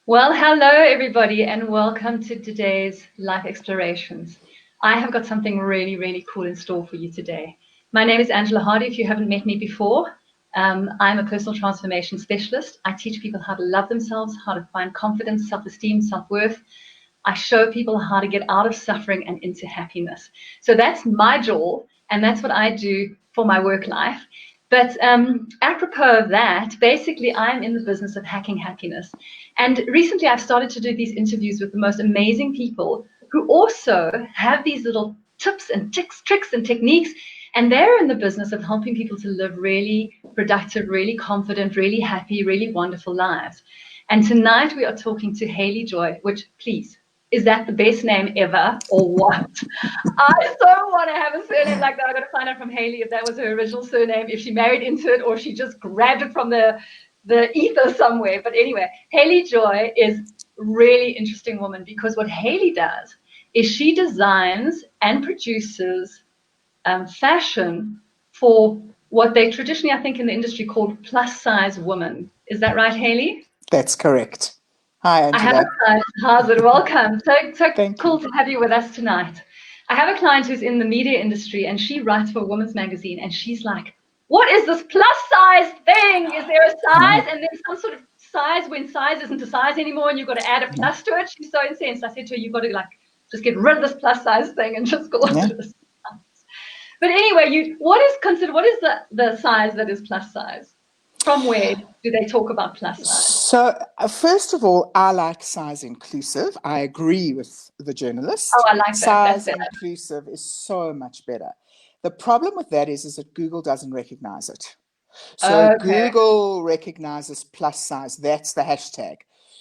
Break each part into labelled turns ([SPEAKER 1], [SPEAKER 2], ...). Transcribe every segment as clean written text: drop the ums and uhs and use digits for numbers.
[SPEAKER 1] Well, hello everybody, and welcome to today's Life Explorations. I have got something really, really cool in store for you today. My name is Angela Hardy. If you haven't met me before, I'm a personal transformation specialist. I teach people how to love themselves, how to find confidence, self-esteem, self-worth. I show people how to get out of suffering and into happiness. So that's my job, and that's what I do for my work life. But apropos of that, basically, I'm in the business of hacking happiness. And recently, I've started to do these interviews with the most amazing people who also have these little tips and tricks and techniques. And they're in the business of helping people to live really productive, really confident, really happy, really wonderful lives. And tonight, we are talking to Hayley Joy, which, please, is that the best name ever or what? I so want to have a surname like that. I got to find out from Hayley if that was her original surname, if she married into it, or she just grabbed it from the ether somewhere. But anyway, Hayley Joy is really interesting woman because what Hayley does is she designs and produces fashion for what they traditionally, I think, in the industry called plus size women. Is that right, Hayley?
[SPEAKER 2] That's correct. Hi,
[SPEAKER 1] I have a
[SPEAKER 2] Angela.
[SPEAKER 1] client. How's it? Welcome. So
[SPEAKER 2] Thank
[SPEAKER 1] cool
[SPEAKER 2] you.
[SPEAKER 1] to have you with us tonight. I have a client who's in the media industry and she writes for a women's magazine and she's like, what is this plus size thing? Is there a size and then some sort of size when size isn't a size anymore and you've got to add a plus to it? She's so incensed. I said to her, you've got to like just get rid of this plus size thing and just call
[SPEAKER 2] Yeah.
[SPEAKER 1] it a size. But anyway, what is the size that is plus size? From where do they talk about plus size?
[SPEAKER 2] So, first of all, I like size inclusive. I agree with the
[SPEAKER 1] Oh,
[SPEAKER 2] journalist.
[SPEAKER 1] I like that. That's
[SPEAKER 2] Size
[SPEAKER 1] better.
[SPEAKER 2] inclusive is so much better. The problem with that is that Google doesn't recognize it. So
[SPEAKER 1] Okay.
[SPEAKER 2] Google recognizes plus size. That's the hashtag.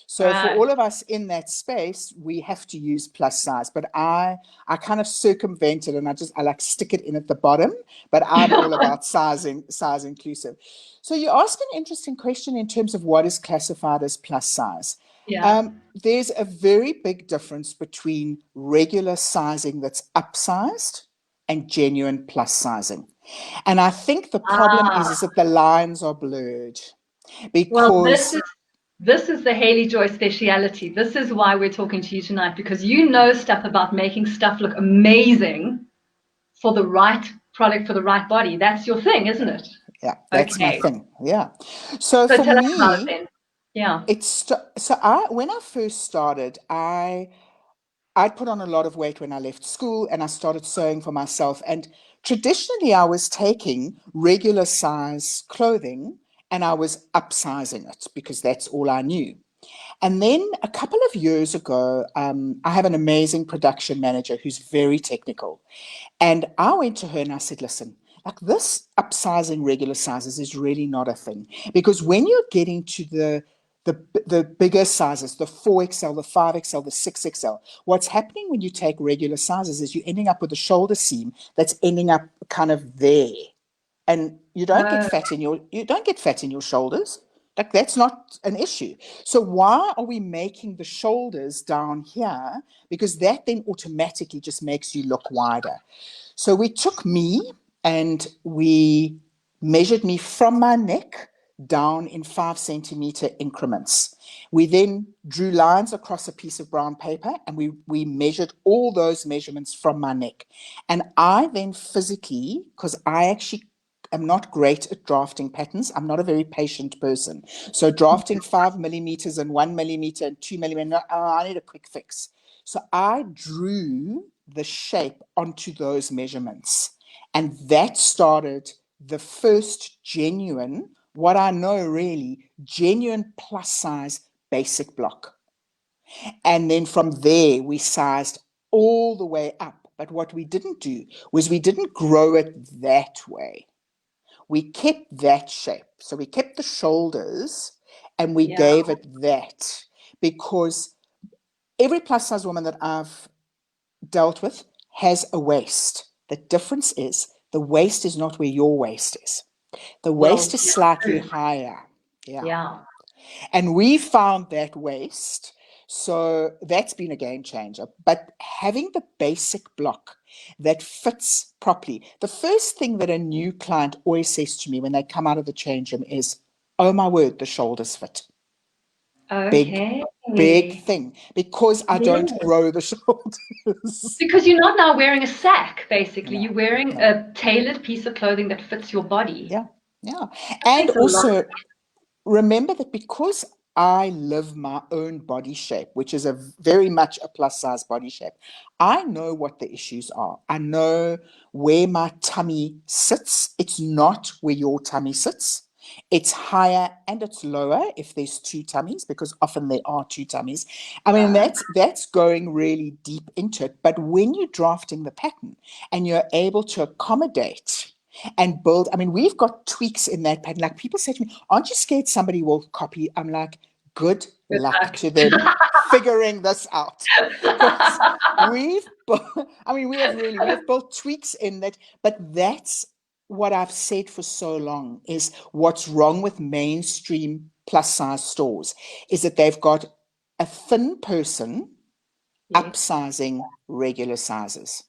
[SPEAKER 2] So for
[SPEAKER 1] Right.
[SPEAKER 2] all of us in that space, we have to use plus size. But I kind of circumvent it and I like stick it in at the bottom. But I'm all about size inclusive. So you ask an interesting question in terms of what is classified as plus size.
[SPEAKER 1] Yeah.
[SPEAKER 2] There's a very big difference between regular sizing that's upsized and genuine plus sizing. And I think the problem is
[SPEAKER 1] Ah,
[SPEAKER 2] that the lines are blurred
[SPEAKER 1] well,
[SPEAKER 2] because
[SPEAKER 1] this is the Hayley Joy speciality. This is why we're talking to you tonight because you know stuff about making stuff look amazing for the right product for the right body. That's your thing, isn't it?
[SPEAKER 2] yeah, that's my
[SPEAKER 1] Okay.
[SPEAKER 2] thing. Yeah. So
[SPEAKER 1] So
[SPEAKER 2] for
[SPEAKER 1] tell us about it
[SPEAKER 2] me,
[SPEAKER 1] then. Yeah.
[SPEAKER 2] when I first started, I'd put on a lot of weight when I left school and I started sewing for myself. And traditionally, I was taking regular size clothing and I was upsizing it because that's all I knew. And then a couple of years ago, I have an amazing production manager who's very technical. And I went to her and I said, listen, like this upsizing regular sizes is really not a thing. Because when you're getting to the bigger sizes, the 4XL, the 5XL, the 6XL, what's happening when you take regular sizes is you're ending up with a shoulder seam that's ending up kind of there. And
[SPEAKER 1] Oh,
[SPEAKER 2] you don't get fat in your shoulders. Like that's not an issue. So why are we making the shoulders down here? Because that then automatically just makes you look wider. So we took me and we measured me from my neck down in 5 centimeter increments. We then drew lines across a piece of brown paper and we measured all those measurements from my neck. And I then physically, because I actually am not great at drafting patterns. I'm not a very patient person. So drafting 5 millimeters and 1 millimeter and 2 millimeters, I need a quick fix. So I drew the shape onto those measurements. And that started the first genuine, what I know really, genuine plus size basic block. And then from there, we sized all the way up. But what we didn't do was we didn't grow it that way. We kept that shape. So we kept the shoulders and we
[SPEAKER 1] yeah.
[SPEAKER 2] gave it that because every plus size woman that I've dealt with has a waist. The difference is the waist is not where your waist is. The
[SPEAKER 1] Well,
[SPEAKER 2] waist is
[SPEAKER 1] yeah,
[SPEAKER 2] slightly
[SPEAKER 1] true.
[SPEAKER 2] higher. Yeah.
[SPEAKER 1] Yeah.
[SPEAKER 2] And we found that waist. So that's been a game changer. But having the basic block that fits properly. The first thing that a new client always says to me when they come out of the change room is, oh my word, the shoulders fit. Big,
[SPEAKER 1] Okay.
[SPEAKER 2] big
[SPEAKER 1] Really?
[SPEAKER 2] thing because I don't
[SPEAKER 1] Yes.
[SPEAKER 2] grow the shoulders.
[SPEAKER 1] Because you're not now wearing a sack, basically.
[SPEAKER 2] No,
[SPEAKER 1] You're wearing
[SPEAKER 2] no.
[SPEAKER 1] a tailored piece of clothing that fits your body.
[SPEAKER 2] Yeah, yeah.
[SPEAKER 1] That
[SPEAKER 2] And
[SPEAKER 1] makes a lot of
[SPEAKER 2] also remember that because I live my own body shape, which is a very much a plus size body shape, I know what the issues are. I know where my tummy sits. It's not where your tummy sits. It's higher and it's lower if there's two tummies, because often there are two tummies. I mean,
[SPEAKER 1] uh,
[SPEAKER 2] that's going really deep into it. But when you're drafting the pattern and you're able to accommodate and build. I mean, we've got tweaks in that pattern. Like people say to me, aren't you scared somebody will copy? I'm like, good
[SPEAKER 1] good
[SPEAKER 2] luck
[SPEAKER 1] luck.
[SPEAKER 2] to them figuring this out. Because we have built tweaks in that, but that's what I've said for so long is what's wrong with mainstream plus size stores is that they've got a thin person
[SPEAKER 1] Yes,
[SPEAKER 2] upsizing regular sizes.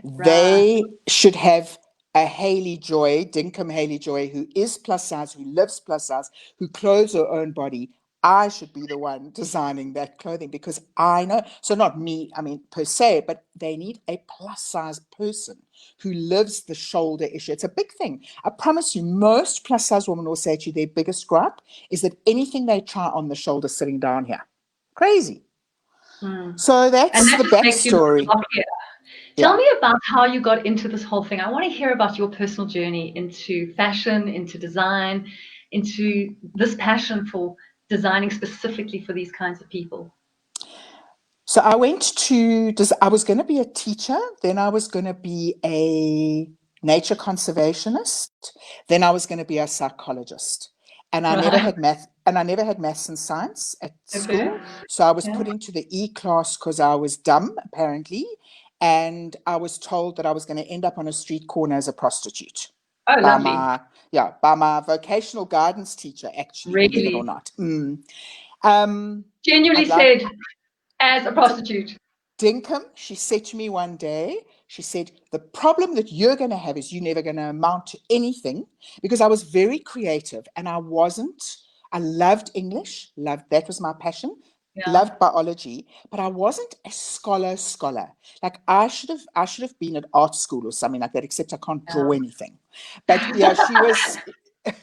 [SPEAKER 1] right.
[SPEAKER 2] They should have a Hayley Joy, Dinkum Hayley Joy, who is plus size, who lives plus size, who clothes her own body. I should be the one designing that clothing because I know, so not me, I mean, per se, but they need a plus size person who lives the shoulder issue. It's a big thing. I promise you, most plus size women will say to you, their biggest gripe is that anything they try on the shoulder sitting down here. Crazy.
[SPEAKER 1] Mm.
[SPEAKER 2] So
[SPEAKER 1] And
[SPEAKER 2] that's
[SPEAKER 1] that
[SPEAKER 2] the
[SPEAKER 1] just makes you look
[SPEAKER 2] backstory.
[SPEAKER 1] floppier. Tell
[SPEAKER 2] Yeah.
[SPEAKER 1] me about how you got into this whole thing. I want to hear about your personal journey into fashion, into design, into this passion for designing specifically for these kinds of people.
[SPEAKER 2] So I was going to be a teacher, then I was going to be a nature conservationist, then I was going to be a psychologist.
[SPEAKER 1] Right.
[SPEAKER 2] And I never had maths and science at
[SPEAKER 1] Okay.
[SPEAKER 2] school. So I was
[SPEAKER 1] Yeah.
[SPEAKER 2] put into the E class because I was dumb, apparently. And I was told that I was going to end up on a street corner as a prostitute
[SPEAKER 1] Oh,
[SPEAKER 2] by
[SPEAKER 1] lovely.
[SPEAKER 2] by my vocational guidance teacher, actually, believe it or
[SPEAKER 1] Really.
[SPEAKER 2] not.
[SPEAKER 1] Genuinely
[SPEAKER 2] I'd like
[SPEAKER 1] said, as a prostitute.
[SPEAKER 2] Dinkum, she said to me one day, she said, the problem that you're going to have is you're never going to amount to anything because I was very creative and I loved English, that was my passion,
[SPEAKER 1] Yeah.
[SPEAKER 2] loved biology, but I wasn't a scholar. Like I should have been at art school or something like that, except I can't draw anything. But yeah, she was,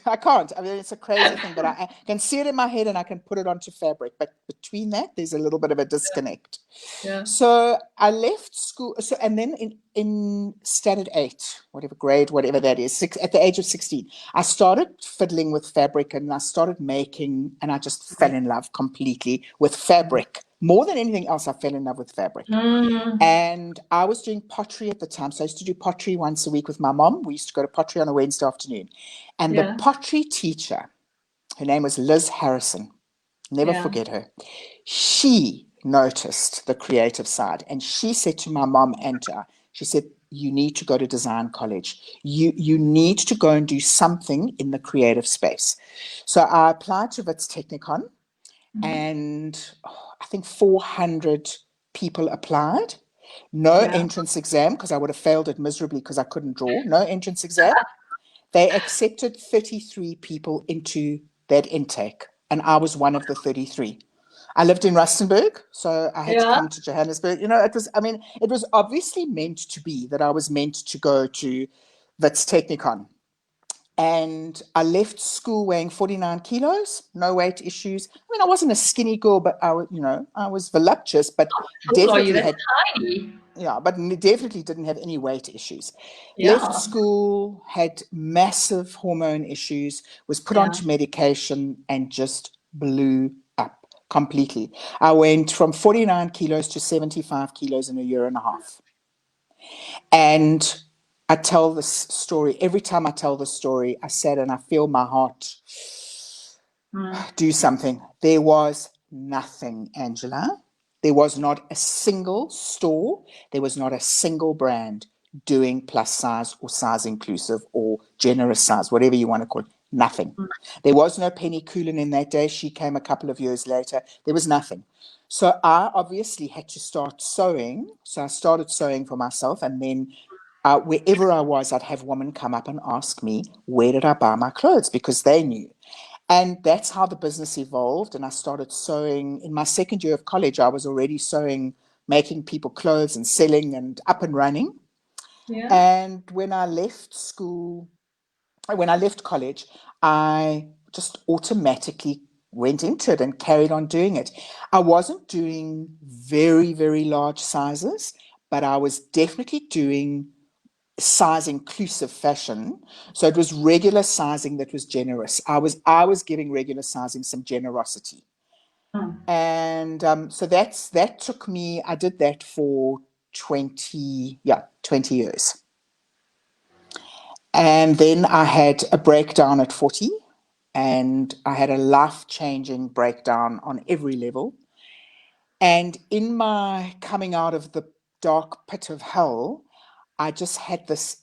[SPEAKER 2] I can't. I mean, it's a crazy thing, but I can see it in my head and I can put it onto fabric. But between that, there's a little bit of a disconnect.
[SPEAKER 1] Yeah.
[SPEAKER 2] So I left school. So and then in standard 8, whatever that is, at the age of 16, I started fiddling with fabric and I started making, and I just fell in love completely with fabric. More than anything else, I fell in love with fabric.
[SPEAKER 1] Mm.
[SPEAKER 2] And I was doing pottery at the time. So I used to do pottery once a week with my mom. We used to go to pottery on a Wednesday afternoon. And the
[SPEAKER 1] Yeah.
[SPEAKER 2] pottery teacher, her name was Liz Harrison, never
[SPEAKER 1] Yeah.
[SPEAKER 2] forget her. She noticed the creative side and she said to my mom and to her, she said, you need to go to design college. You need to go and do something in the creative space. So I applied to Wits Technikon and I think 400 people applied. No
[SPEAKER 1] Yeah.
[SPEAKER 2] entrance exam because I would have failed it miserably because I couldn't draw. No entrance exam. They accepted 33 people into that intake, and I was one of the 33. I lived in Rustenburg, so I had to
[SPEAKER 1] Yeah.
[SPEAKER 2] come to Johannesburg. It was obviously meant to be that I was meant to go to Wits Technikon. And I left school weighing 49 kilos, no weight issues. I mean, I wasn't a skinny girl, but I was voluptuous, but
[SPEAKER 1] How tall are you?
[SPEAKER 2] definitely
[SPEAKER 1] That's
[SPEAKER 2] had
[SPEAKER 1] tiny.
[SPEAKER 2] yeah, but definitely didn't have any weight issues. Left
[SPEAKER 1] Yeah.
[SPEAKER 2] school, had massive hormone issues, was put
[SPEAKER 1] Yeah.
[SPEAKER 2] onto medication, and just blew up completely. I went from 49 kilos to 75 kilos in a year and a half. And I tell this story, every time I tell the story, I said, and I feel my heart
[SPEAKER 1] Mm.
[SPEAKER 2] do something. There was nothing, Angela. There was not a single store, there was not a single brand doing plus size or size inclusive or generous size, whatever you want to call it. Nothing. There was no Penny Coolin in that day. She came a couple of years later. There was nothing. So I obviously had to start sewing. So I started sewing for myself. And then wherever I was, I'd have women come up and ask me, where did I buy my clothes? Because they knew. And that's how the business evolved. And I started sewing. In my second year of college, I was already sewing, making people clothes and selling and up and running.
[SPEAKER 1] Yeah.
[SPEAKER 2] And when I left college, I just automatically went into it and carried on doing it. I wasn't doing very, very large sizes, but I was definitely doing size inclusive fashion. So it was regular sizing that was generous. I was giving regular sizing some generosity.
[SPEAKER 1] Mm.
[SPEAKER 2] And so that took me, I did that for 20 years. And then I had a breakdown at 40, and I had a life-changing breakdown on every level. And in my coming out of the dark pit of hell, I just had this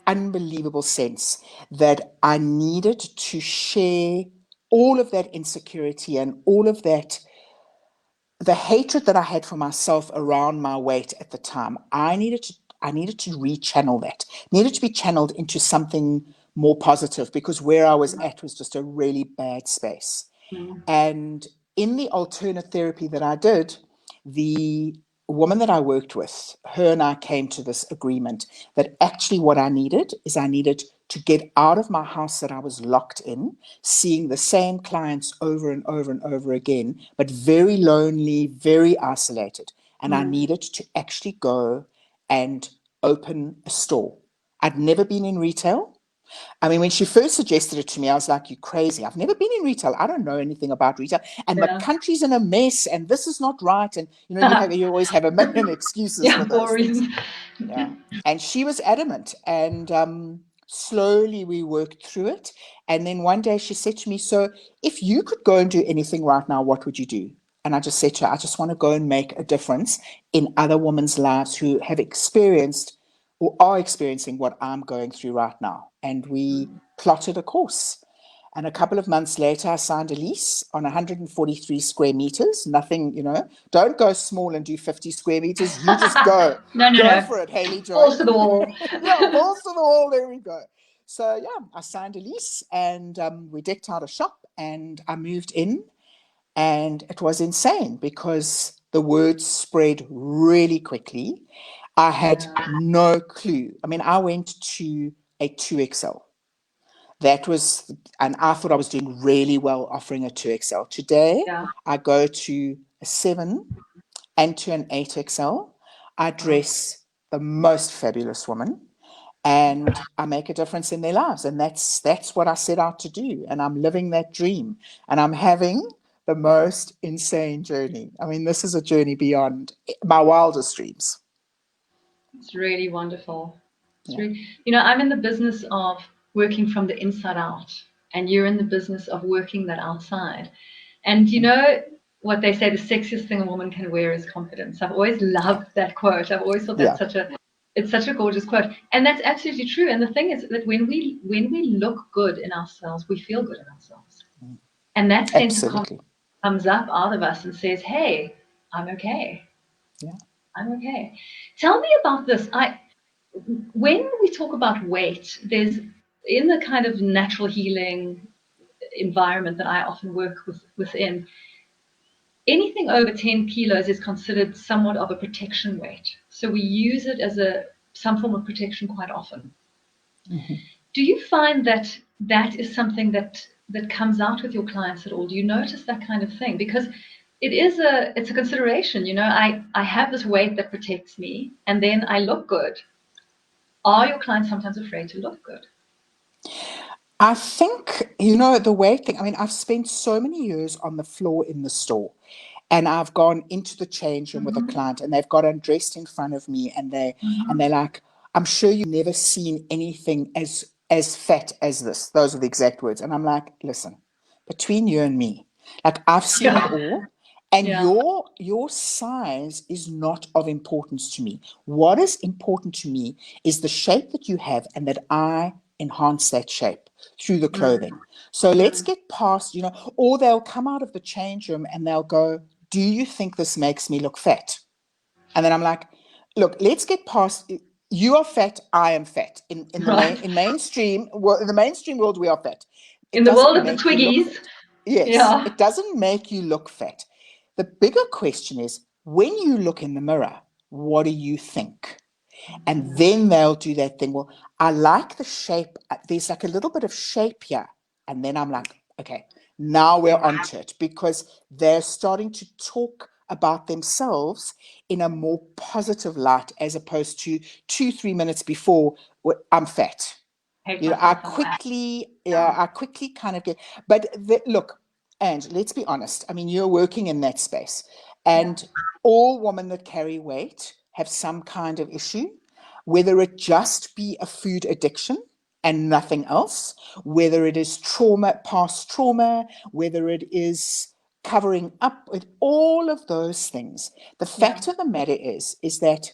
[SPEAKER 2] unbelievable sense that I needed to share all of that insecurity and all of that, the hatred that I had for myself around my weight at the time. I needed to rechannel that, needed to be channeled into something more positive, because where I was at was just a really bad space.
[SPEAKER 1] Mm.
[SPEAKER 2] And in the alternate therapy that I did, the woman that I worked with, her and I came to this agreement that actually what I needed to get out of my house that I was locked in, seeing the same clients over and over and over again, but very lonely, very isolated. And I
[SPEAKER 1] Mm.
[SPEAKER 2] needed to actually go and open a store. I'd never been in retail. I mean, when she first suggested it to me, I was like, "You crazy. I've never been in retail. I don't know anything about retail. And my
[SPEAKER 1] Yeah.
[SPEAKER 2] country's in a mess, and this is not right." And you always have a million excuses
[SPEAKER 1] Yeah,
[SPEAKER 2] for those
[SPEAKER 1] for
[SPEAKER 2] things.
[SPEAKER 1] reasons.
[SPEAKER 2] Yeah. And she was adamant. And slowly we worked through it. And then one day she said to me, "So if you could go and do anything right now, what would you do?" And I just said to her, "I just want to go and make a difference in other women's lives who have experienced or are experiencing what I'm going through right now." And we plotted a course. And a couple of months later, I signed a lease on 143 square meters. Nothing, don't go small and do 50 square meters. You just go.
[SPEAKER 1] No, no,
[SPEAKER 2] Go
[SPEAKER 1] no.
[SPEAKER 2] for it, Hayley Joy.
[SPEAKER 1] Balls to the wall.
[SPEAKER 2] Yeah, balls to the wall. There we go. So, yeah, I signed a lease, and we decked out a shop, and I moved in. And it was insane because the word spread really quickly. I had
[SPEAKER 1] Yeah.
[SPEAKER 2] no clue. I mean, I went to a 2XL. That was, and I thought I was doing really well offering a 2XL. Today,
[SPEAKER 1] Yeah.
[SPEAKER 2] I go to a 7 and to an 8XL. I
[SPEAKER 1] Wow.
[SPEAKER 2] dress the most fabulous woman, and I make a difference in their lives. And that's what I set out to do. And I'm living that dream, and I'm having the most insane journey. I mean, this is a journey beyond my wildest dreams.
[SPEAKER 1] It's really wonderful. It's
[SPEAKER 2] Yeah.
[SPEAKER 1] really, I'm in the business of working from the inside out, and you're in the business of working that outside. And what they say, the sexiest thing a woman can wear is confidence. I've always loved that quote. I've always thought
[SPEAKER 2] Yeah.
[SPEAKER 1] it's such a gorgeous quote. And that's absolutely true. And the thing is that when we look good in ourselves, we feel good in ourselves. And that sense of confidence
[SPEAKER 2] Absolutely.
[SPEAKER 1] comes up out of us and says, "Hey, I'm okay.
[SPEAKER 2] Yeah.
[SPEAKER 1] I'm okay." Tell me about this. When we talk about weight, there's in the kind of natural healing environment that I often work within, anything over 10 kilos is considered somewhat of a protection weight. So we use it as some form of protection quite often.
[SPEAKER 2] Mhm.
[SPEAKER 1] Do you find that that is something that comes out with your clients at all? Do you notice that kind of thing? Because it's a consideration. I have this weight that protects me, and then I look good. Are your clients sometimes afraid to look good?
[SPEAKER 2] I think, the way thing, I mean, I've spent so many years on the floor in the store, and I've gone into the change room with a
[SPEAKER 1] Mm-hmm.
[SPEAKER 2] client, and they've got undressed in front of me, and they're
[SPEAKER 1] Mm-hmm.
[SPEAKER 2] like, "I'm sure you've never seen anything as fat as this." Those are the exact words. And I'm like, "Listen, between you and me, like I've seen it
[SPEAKER 1] Yeah.
[SPEAKER 2] all. And
[SPEAKER 1] Yeah.
[SPEAKER 2] your size is not of importance to me. What is important to me is the shape that you have, and that I enhance that shape through the
[SPEAKER 1] Mm.
[SPEAKER 2] clothing. So let's
[SPEAKER 1] Mm.
[SPEAKER 2] get past, or they'll come out of the change room and they'll go, 'Do you think this makes me look fat?' And then I'm like, 'Look, let's get past, you are fat, I am fat. In
[SPEAKER 1] Right.
[SPEAKER 2] mainstream, well, in the mainstream world, we are fat.
[SPEAKER 1] In
[SPEAKER 2] It
[SPEAKER 1] the world
[SPEAKER 2] doesn't
[SPEAKER 1] of the
[SPEAKER 2] make you look
[SPEAKER 1] Twiggies.
[SPEAKER 2] fat. Yes,
[SPEAKER 1] Yeah.
[SPEAKER 2] it doesn't make you look fat. The bigger question is, when you look in the mirror, what do you think? And then they'll do that thing. Well, I like the shape. There's like a little bit of shape here. And then I'm like, okay, now we're onto it, because they're starting to talk about themselves in a more positive light, as opposed to 2-3 minutes before, I'm fat.
[SPEAKER 1] Hate
[SPEAKER 2] You know, I
[SPEAKER 1] myself. I'm fat.
[SPEAKER 2] quickly,
[SPEAKER 1] Yeah.
[SPEAKER 2] I quickly kind of get, but look, and let's be honest. I mean, you're working in that space,
[SPEAKER 1] Yeah.
[SPEAKER 2] and all women that carry weight have some kind of issue, whether it just be a food addiction and nothing else, whether it is trauma, past trauma, whether it is covering up with all of those things. The
[SPEAKER 1] Yeah.
[SPEAKER 2] fact of the matter is that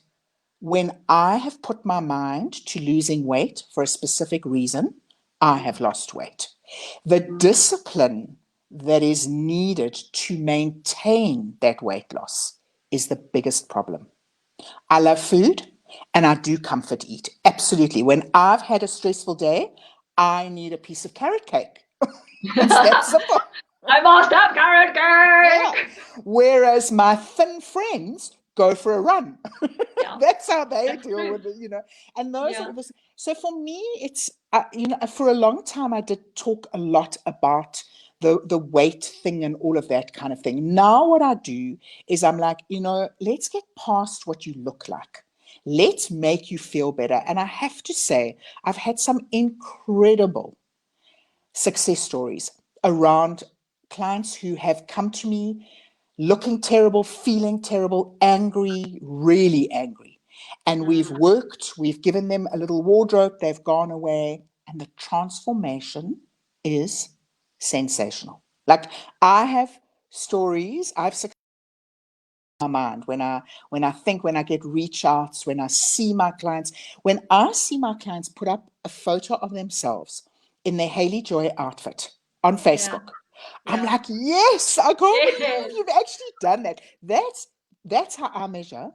[SPEAKER 2] when I have put my mind to losing weight for a specific reason, I have lost weight. The discipline that is needed to maintain that weight loss is the biggest problem. I love food and I do comfort eat. Absolutely. When I've had a stressful day, I need a piece of carrot cake. It's that simple.
[SPEAKER 1] I must have carrot
[SPEAKER 2] Yeah.
[SPEAKER 1] cake.
[SPEAKER 2] Whereas my thin friends go for a run.
[SPEAKER 1] Yeah.
[SPEAKER 2] That's how they
[SPEAKER 1] That's
[SPEAKER 2] deal
[SPEAKER 1] true.
[SPEAKER 2] with it, and those
[SPEAKER 1] Yeah.
[SPEAKER 2] are this. So for me, it's, for a long time, I did talk a lot about the weight thing and all of that kind of thing. Now what I do is I'm like, let's get past what you look like. Let's make you feel better. And I have to say, I've had some incredible success stories around clients who have come to me looking terrible, feeling terrible, angry, really angry. And we've given them a little wardrobe, they've gone away, and the transformation is sensational. Like, I have stories, I've my mind when I get reach outs, when I see my clients, put up a photo of themselves in their Hayley Joy outfit on
[SPEAKER 1] Yeah.
[SPEAKER 2] Facebook. I'm
[SPEAKER 1] Yeah.
[SPEAKER 2] like, yes, I can't believe
[SPEAKER 1] Yes.
[SPEAKER 2] you've actually done that. That's how I measure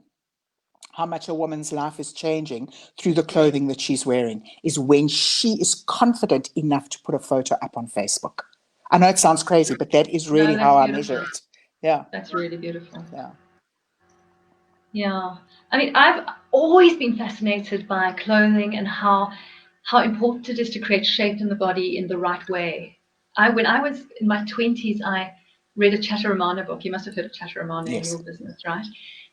[SPEAKER 2] how much a woman's life is changing through the
[SPEAKER 1] Yes.
[SPEAKER 2] clothing that she's wearing, is when she is confident enough to put a photo up on Facebook. I know it sounds crazy, but that is
[SPEAKER 1] No,
[SPEAKER 2] really
[SPEAKER 1] that's
[SPEAKER 2] how I measure
[SPEAKER 1] beautiful.
[SPEAKER 2] it. Yeah,
[SPEAKER 1] That's really beautiful.
[SPEAKER 2] yeah.
[SPEAKER 1] Yeah. I mean, I've always been fascinated by clothing and how important it is to create shape in the body in the right way. When I was in my 20s, I read a Chatteramana book. You must have heard of Chatteramana in
[SPEAKER 2] Yes.
[SPEAKER 1] your business, right?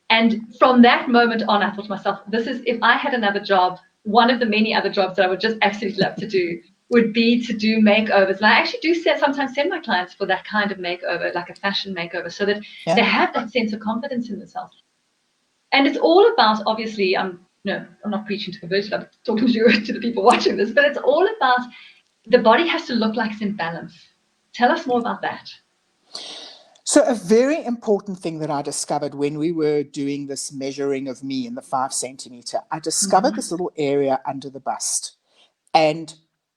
[SPEAKER 1] And from that moment on, I thought to myself, this is, if I had another job, one of the many other jobs that I would just absolutely love to do would be to do makeovers. And I actually do sometimes send my clients for that kind of makeover, like a fashion makeover, so that they
[SPEAKER 2] Yeah.
[SPEAKER 1] have that sense of confidence in themselves. And it's all about, obviously, I'm not preaching to conversion, I'm talking to you, to the people watching this, but it's all about the body has to look like it's in balance. Tell us more about that.
[SPEAKER 2] So a very important thing that I discovered when we were doing this measuring of me in the 5 centimeter, I discovered this little area under the bust. And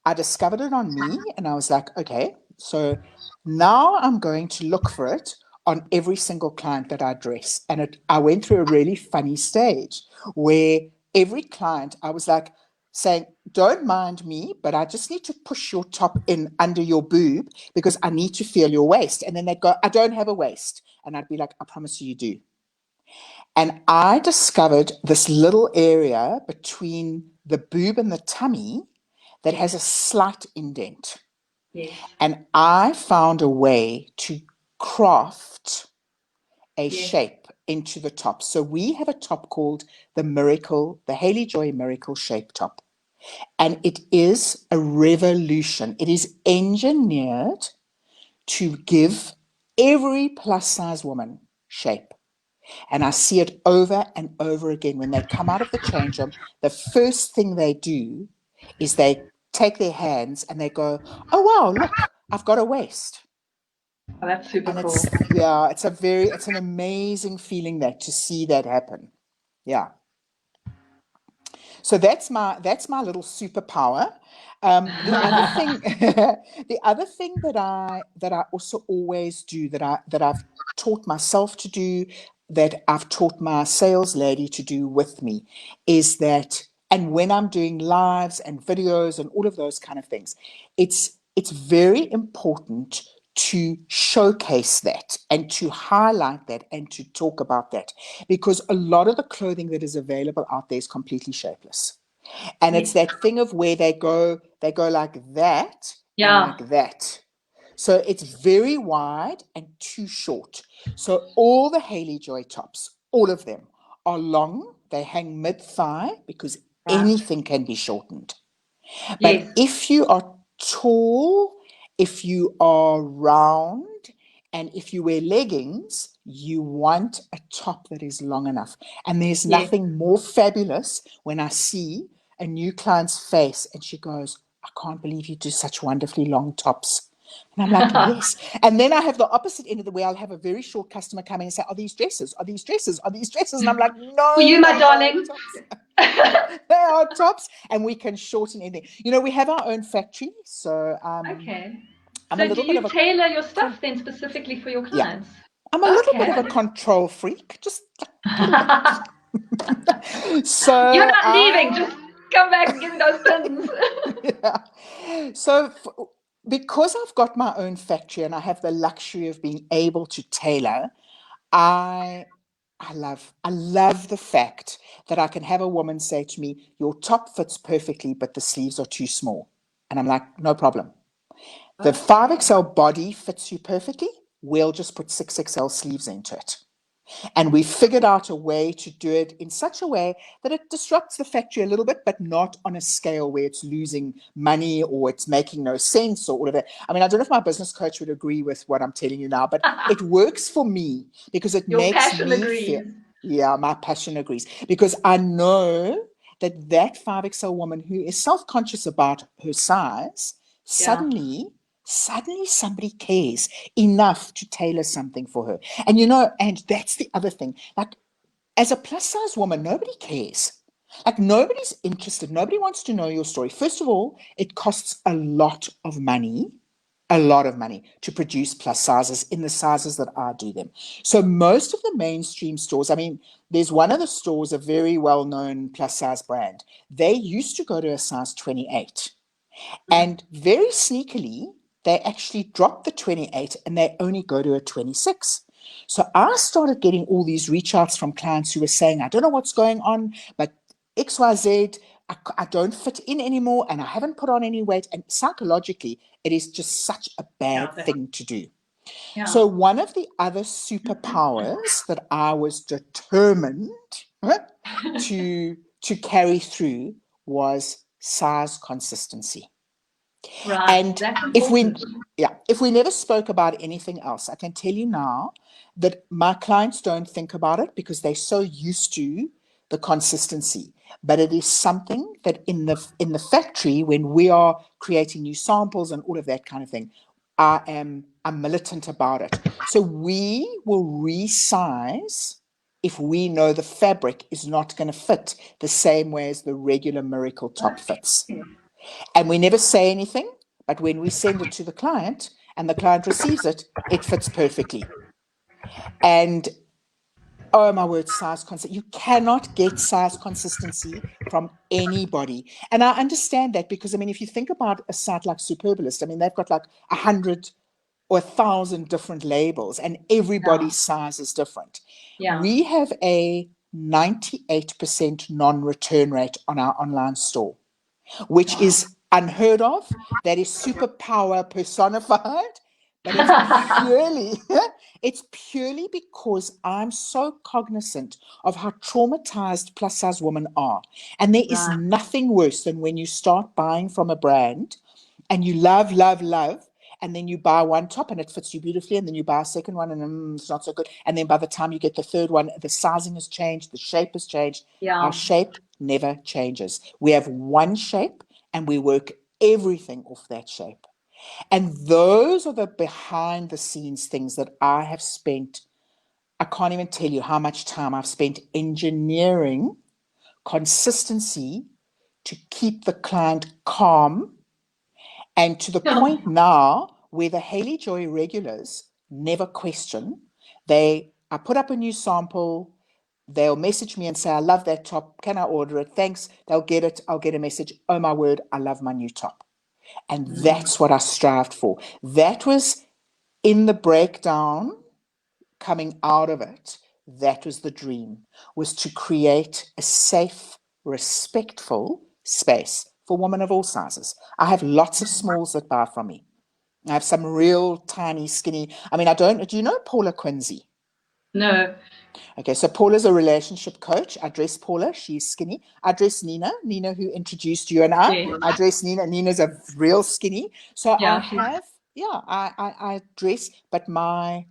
[SPEAKER 2] I discovered it on me, and I was like, okay, so now I'm going to look for it on every single client that I dress. And I went through a really funny stage where every client, I was like saying, don't mind me, but I just need to push your top in under your boob because I need to feel your waist. And then they'd go, I don't have a waist. And I'd be like, I promise you do. And I discovered this little area between the boob and the tummy that has a
[SPEAKER 1] Yes,
[SPEAKER 2] slight indent.
[SPEAKER 1] yes,
[SPEAKER 2] And I found a way to craft a
[SPEAKER 1] yes,
[SPEAKER 2] shape into the top. So we have a top called the Hayley Joy Miracle Shape Top. And it is a revolution. It is engineered to give every plus size woman shape. And I see it over and over again. When they come out of the change room, the first thing they do is they take their hands and they go, oh, wow, look, I've got a waist.
[SPEAKER 1] oh, that's super
[SPEAKER 2] And
[SPEAKER 1] cool.
[SPEAKER 2] it's an amazing feeling that to see that happen. Yeah. So that's my little superpower. The other thing, the other thing that I also always do, that I've taught myself to do, that I've taught my sales lady to do with me, is that, and when I'm doing lives and videos and all of those kind of things, it's it's very important to showcase that and to highlight that and to talk about that, because a lot of the clothing that is available out there is completely shapeless. And it's
[SPEAKER 1] Yes.
[SPEAKER 2] that thing of where they go like that and
[SPEAKER 1] Yeah.
[SPEAKER 2] like that. So it's very wide and too short. So all the Hayley Joy tops, all of them are long. They hang mid-thigh because
[SPEAKER 1] Right.
[SPEAKER 2] anything can be shortened. But
[SPEAKER 1] Yes.
[SPEAKER 2] if you are tall, if you are round, and if you wear leggings, you want a top that is long enough. And there's
[SPEAKER 1] Yes.
[SPEAKER 2] nothing more fabulous when I see a new client's face and she goes, I can't believe you do such wonderfully long tops. And I'm like, yes. And then I have the opposite end of the way. I'll have a very short customer come in and say, are these dresses? Are these dresses? Are these dresses? And I'm like,
[SPEAKER 1] For
[SPEAKER 2] no,
[SPEAKER 1] you, my
[SPEAKER 2] they are
[SPEAKER 1] darling.
[SPEAKER 2] tops. They are tops, and we can shorten anything. You know, we have our own factory, so
[SPEAKER 1] Okay.
[SPEAKER 2] I'm a
[SPEAKER 1] So do
[SPEAKER 2] little bit of
[SPEAKER 1] you
[SPEAKER 2] a
[SPEAKER 1] tailor your stuff then specifically for your
[SPEAKER 2] yeah,
[SPEAKER 1] clients?
[SPEAKER 2] I'm a little bit
[SPEAKER 1] Okay.
[SPEAKER 2] of a control freak, just a little bit.
[SPEAKER 1] You're
[SPEAKER 2] So
[SPEAKER 1] not leaving. Just come back and give me those pins.
[SPEAKER 2] yeah. So because I've got my own factory and I have the luxury of being able to tailor, I I love the fact that I can have a woman say to me, your top fits perfectly, but the sleeves are too small. And I'm like, no problem. The
[SPEAKER 1] Okay.
[SPEAKER 2] 5XL body fits you perfectly. We'll just put 6XL sleeves into it. And we figured out a way to do it in such a way that it disrupts the factory a little bit, but not on a scale where it's losing money or it's making no sense or all of that. I mean, I don't know if my business coach would agree with what I'm telling you now, but it works for me because it
[SPEAKER 1] Your
[SPEAKER 2] makes
[SPEAKER 1] passion
[SPEAKER 2] me feel,
[SPEAKER 1] agrees.
[SPEAKER 2] yeah, my passion agrees. Because I know that 5XL woman who is self-conscious about her size,
[SPEAKER 1] Yeah.
[SPEAKER 2] suddenly somebody cares enough to tailor something for her. And you know, and that's the other thing. Like, as a plus size woman, nobody cares. Like, nobody's interested. Nobody wants to know your story. First of all, it costs a lot of money to produce plus sizes in the sizes that I do them. So most of the mainstream stores, I mean, there's one of the stores, a very well-known plus size brand. They used to go to a size 28. And very sneakily, they actually dropped the 28 and they only go to a 26. So I started getting all these reach outs from clients who were saying, I don't know what's going on, but XYZ, I don't fit in anymore and I haven't put on any weight. And psychologically, it is just such a
[SPEAKER 1] Yeah.
[SPEAKER 2] bad thing to do.
[SPEAKER 1] Yeah.
[SPEAKER 2] So one of the other superpowers that I was determined to carry through was size consistency.
[SPEAKER 1] Right.
[SPEAKER 2] And
[SPEAKER 1] That's
[SPEAKER 2] if we,
[SPEAKER 1] important.
[SPEAKER 2] yeah, if we never spoke about anything else, I can tell you now that my clients don't think about it because they're so used to the consistency. But it is something that in the factory, when we are creating new samples and all of that kind of thing, I'm militant about it. So we will resize if we know the fabric is not going to fit the same way as the regular miracle top fits.
[SPEAKER 1] Okay.
[SPEAKER 2] And we never say anything, but when we send it to the client and the client receives it, it fits perfectly. And oh my word, size consistency. You cannot get size consistency from anybody. And I understand that because, I mean, if you think about a site like Superbalist, I mean, they've got like 100 or 1,000 different labels and
[SPEAKER 1] Yeah.
[SPEAKER 2] everybody's size is different.
[SPEAKER 1] Yeah.
[SPEAKER 2] We have a 98% non-return rate on our online store, which
[SPEAKER 1] Wow.
[SPEAKER 2] is unheard of. That is superpower personified, but it's purely it's purely because I'm so cognizant of how traumatized plus size women are. And there is
[SPEAKER 1] Right.
[SPEAKER 2] nothing worse than when you start buying from a brand and you love, love, love, and then you buy one top and it fits you beautifully, and then you buy a second one and it's not so good. And then by the time you get the third one, the sizing has changed, the shape has changed. Our
[SPEAKER 1] Yeah.
[SPEAKER 2] shape never changes. We have one shape and we work everything off that shape. And those are the behind the scenes things that I have spent. I can't even tell you how much time I've spent engineering consistency to keep the client calm, and to the point now where the Hayley Joy regulars never question. I put up a new sample, they'll message me and say, I love that top. Can I order it? Thanks. They'll get it. I'll get a message. Oh my word, I love my new top. And that's what I strived for. That was in the breakdown, coming out of it, that was the dream, was to create a safe, respectful space for women of all sizes. I have lots of smalls that buy from me. I have some real tiny, skinny. I mean, do you know Paula Quincy?
[SPEAKER 1] No.
[SPEAKER 2] Okay, so Paula's a relationship coach. I dress Paula, she's skinny. I dress Nina who introduced you and I.
[SPEAKER 1] Yeah.
[SPEAKER 2] I dress Nina. Nina's a real skinny. So I
[SPEAKER 1] Yeah.
[SPEAKER 2] have, yeah, I dress, but my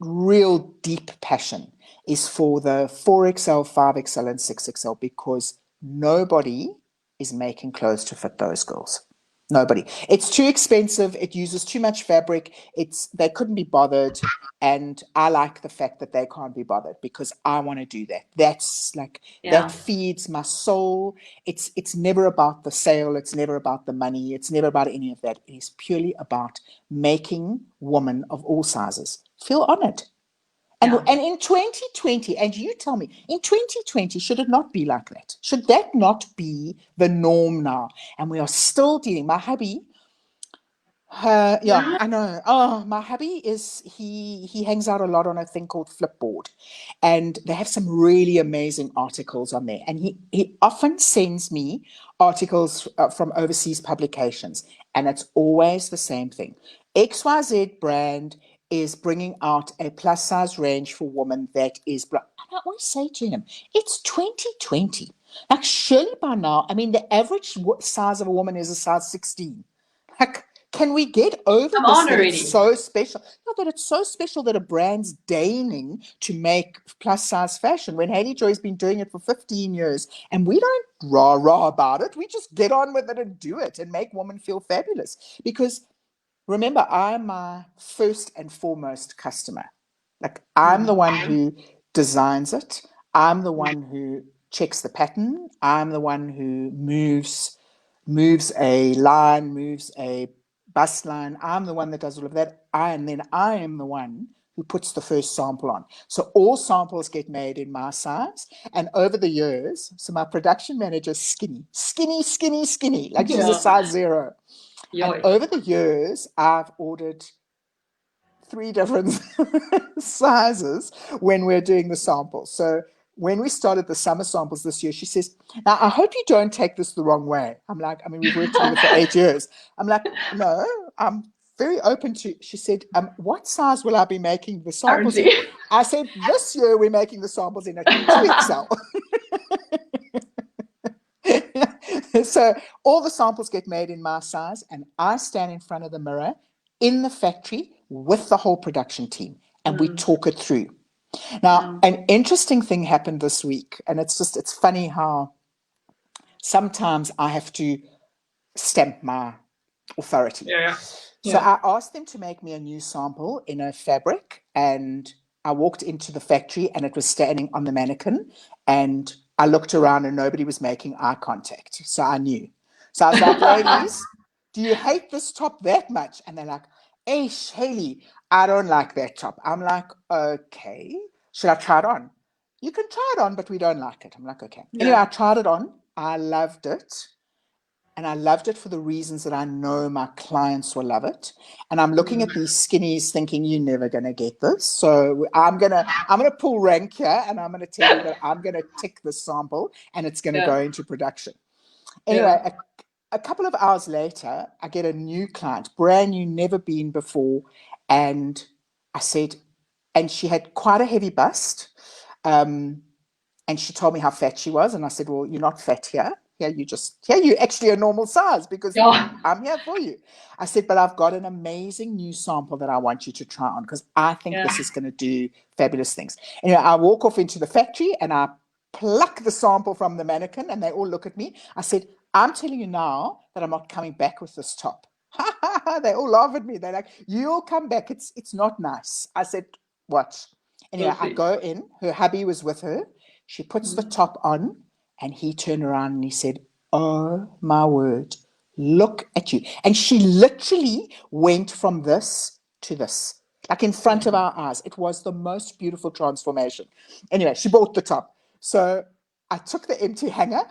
[SPEAKER 2] real deep passion is for the 4XL, 5XL, and 6XL because nobody is making clothes to fit those girls. Nobody. It's too expensive. It uses too much fabric. They couldn't be bothered. And I like the fact that they can't be bothered because I want to do that. That's like that feeds my soul. It's never about the sale. It's never about the money. It's never about any of that. It is purely about making women of all sizes feel honored. And in 2020, and you tell me, in 2020, should it not be like that? Should that not be the norm now? And we are still dealing. My hubby, yeah, I know. Oh, my hubby he hangs out a lot on a thing called Flipboard, and they have some really amazing articles on there. And he often sends me articles from overseas publications, and it's always the same thing. XYZ brand is bringing out a plus size range for women that is black. And I always say to him, it's 2020. Like, surely by now, I mean, the average size of a woman is a size 16. Like, can we get over
[SPEAKER 1] I'm
[SPEAKER 2] this
[SPEAKER 1] on
[SPEAKER 2] that it's
[SPEAKER 1] already.
[SPEAKER 2] so special? Not that it's so special that a brand's deigning to make plus size fashion when Hayley Joy's been doing it for 15 years and we don't rah about it. We just get on with it and do it and make women feel fabulous. Because remember, I'm my first and foremost customer. Like, I'm the one who designs it. I'm the one who checks the pattern. I'm the one who moves a line, moves a bust line. I'm the one that does all of that. And then I am the one who puts the first sample on. So all samples get made in my size. And over the years, so my production manager's skinny, like she's a size 0. And over the years, I've ordered 3 different sizes when we're doing the samples. So when we started the summer samples this year, she says, now, I hope you don't take this the wrong way. I'm like, I mean, we've worked together for 8 years. I'm like, no, I'm very open to, she said, what size will I be making the samples in? I said, this year we're making the samples in a 2XL. So all the samples get made in my size, and I stand in front of the mirror in the factory with the whole production team, and we talk it through. Now, an interesting thing happened this week, and it's funny how sometimes I have to stamp my authority. So I asked them to make me a new sample in a fabric, and I walked into the factory and it was standing on the mannequin, and I looked around and nobody was making eye contact. So I knew. So I was like, ladies, do you hate this top that much? And they're like, Aish, Hayley, I don't like that top. I'm like, okay, should I try it on? You can try it on, but we don't like it. I'm like, okay. Anyway, I tried it on. I loved it. And I loved it for the reasons that I know my clients will love it. And I'm looking at these skinnies thinking, you're never going to get this. So I'm gonna pull rank here, and I'm going to tell you that I'm going to tick this sample and it's going to go into production. Anyway, a couple of hours later, I get a new client, brand new, never been before. And I said, and she had quite a heavy bust. And she told me how fat she was. And I said, well, you're not fat here. You're actually a normal size because I'm here for you. I said, but I've got an amazing new sample that I want you to try on because I think this is going to do fabulous things. Anyway, I walk off into the factory and I pluck the sample from the mannequin and they all look at me. I said, I'm telling you now that I'm not coming back with this top. They all laugh at me. They're like, you'll come back. It's not nice. I said, watch. Anyway, I go in. Her hubby was with her. She puts the top on and he turned around and he said, oh my word, look at you. And she literally went from this to this, like in front of our eyes. It was the most beautiful transformation. Anyway, she bought the top. So I took the empty hanger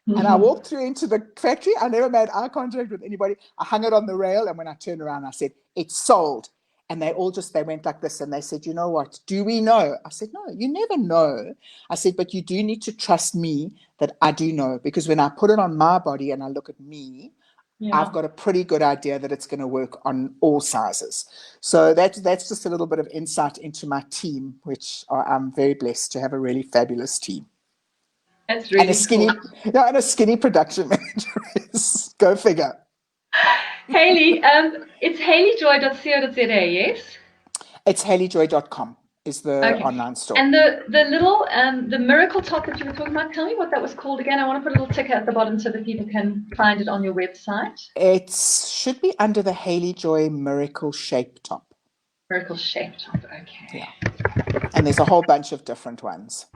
[SPEAKER 2] And I walked through into the factory. I never made eye contact with anybody. I hung it on the rail. And when I turned around, I said, it's sold. And they all they went like this. And they said, you know what? Do we know? I said, no, you never know. I said, but you do need to trust me that I do know. Because when I put it on my body and I look at me, I've got a pretty good idea that it's going to work on all sizes. So that's just a little bit of insight into my team, which I'm very blessed to have a really fabulous team.
[SPEAKER 1] That's really cool.
[SPEAKER 2] And a skinny production manager. Go figure.
[SPEAKER 1] Hayley, it's hayleyjoy.co.za, yes?
[SPEAKER 2] It's hayleyjoy.com is the online store.
[SPEAKER 1] And the little, the miracle top that you were talking about, tell me what that was called again. I want to put a little ticker at the bottom so that people can find it on your website.
[SPEAKER 2] It should be under the Hayley Joy Miracle Shape Top.
[SPEAKER 1] Miracle Shape Top, okay.
[SPEAKER 2] Yeah. And there's a whole bunch of different ones.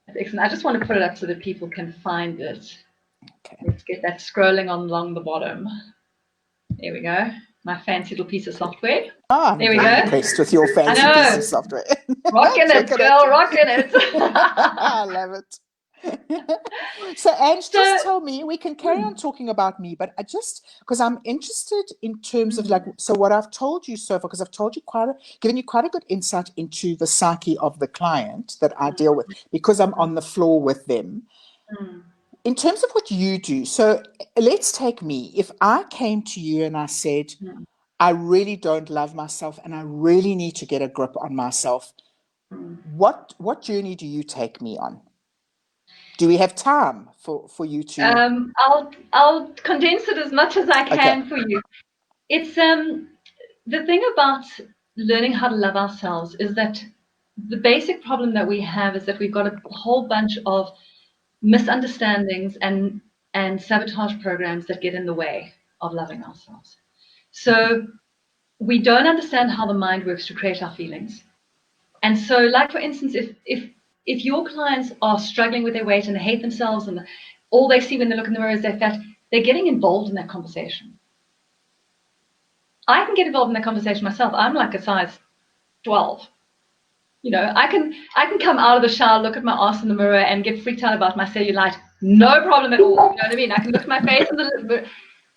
[SPEAKER 1] That's excellent. I just want to put it up so that people can find it.
[SPEAKER 2] Okay.
[SPEAKER 1] Let's get that scrolling along the bottom. There we go. My fancy little piece of software.
[SPEAKER 2] I'm
[SPEAKER 1] there we go.
[SPEAKER 2] Impressed with your fancy piece of software.
[SPEAKER 1] Rocking it, girl, rocking it.
[SPEAKER 2] I love it. So, Ange, just tell me, we can carry on talking about me, but I just, because I'm interested in terms of so what I've told you so far, because I've told you given you quite a good insight into the psyche of the client that I deal with, because I'm on the floor with them. In terms of what you do, so let's take me. If I came to you and I said, I really don't love myself and I really need to get a grip on myself, what journey do you take me on? Do we have time for you to?
[SPEAKER 1] I'll condense it as much as I can for you. It's the thing about learning how to love ourselves is that the basic problem that we have is that we've got a whole bunch of misunderstandings and sabotage programs that get in the way of loving ourselves. So we don't understand how the mind works to create our feelings. And so, like for instance, if your clients are struggling with their weight and they hate themselves and all they see when they look in the mirror is their fat, they're getting involved in that conversation. I can get involved in that conversation myself. I'm like a size 12. You know, I can come out of the shower, look at my ass in the mirror and get freaked out about my cellulite. No problem at all. You know what I mean? I can look at my face in the mirror.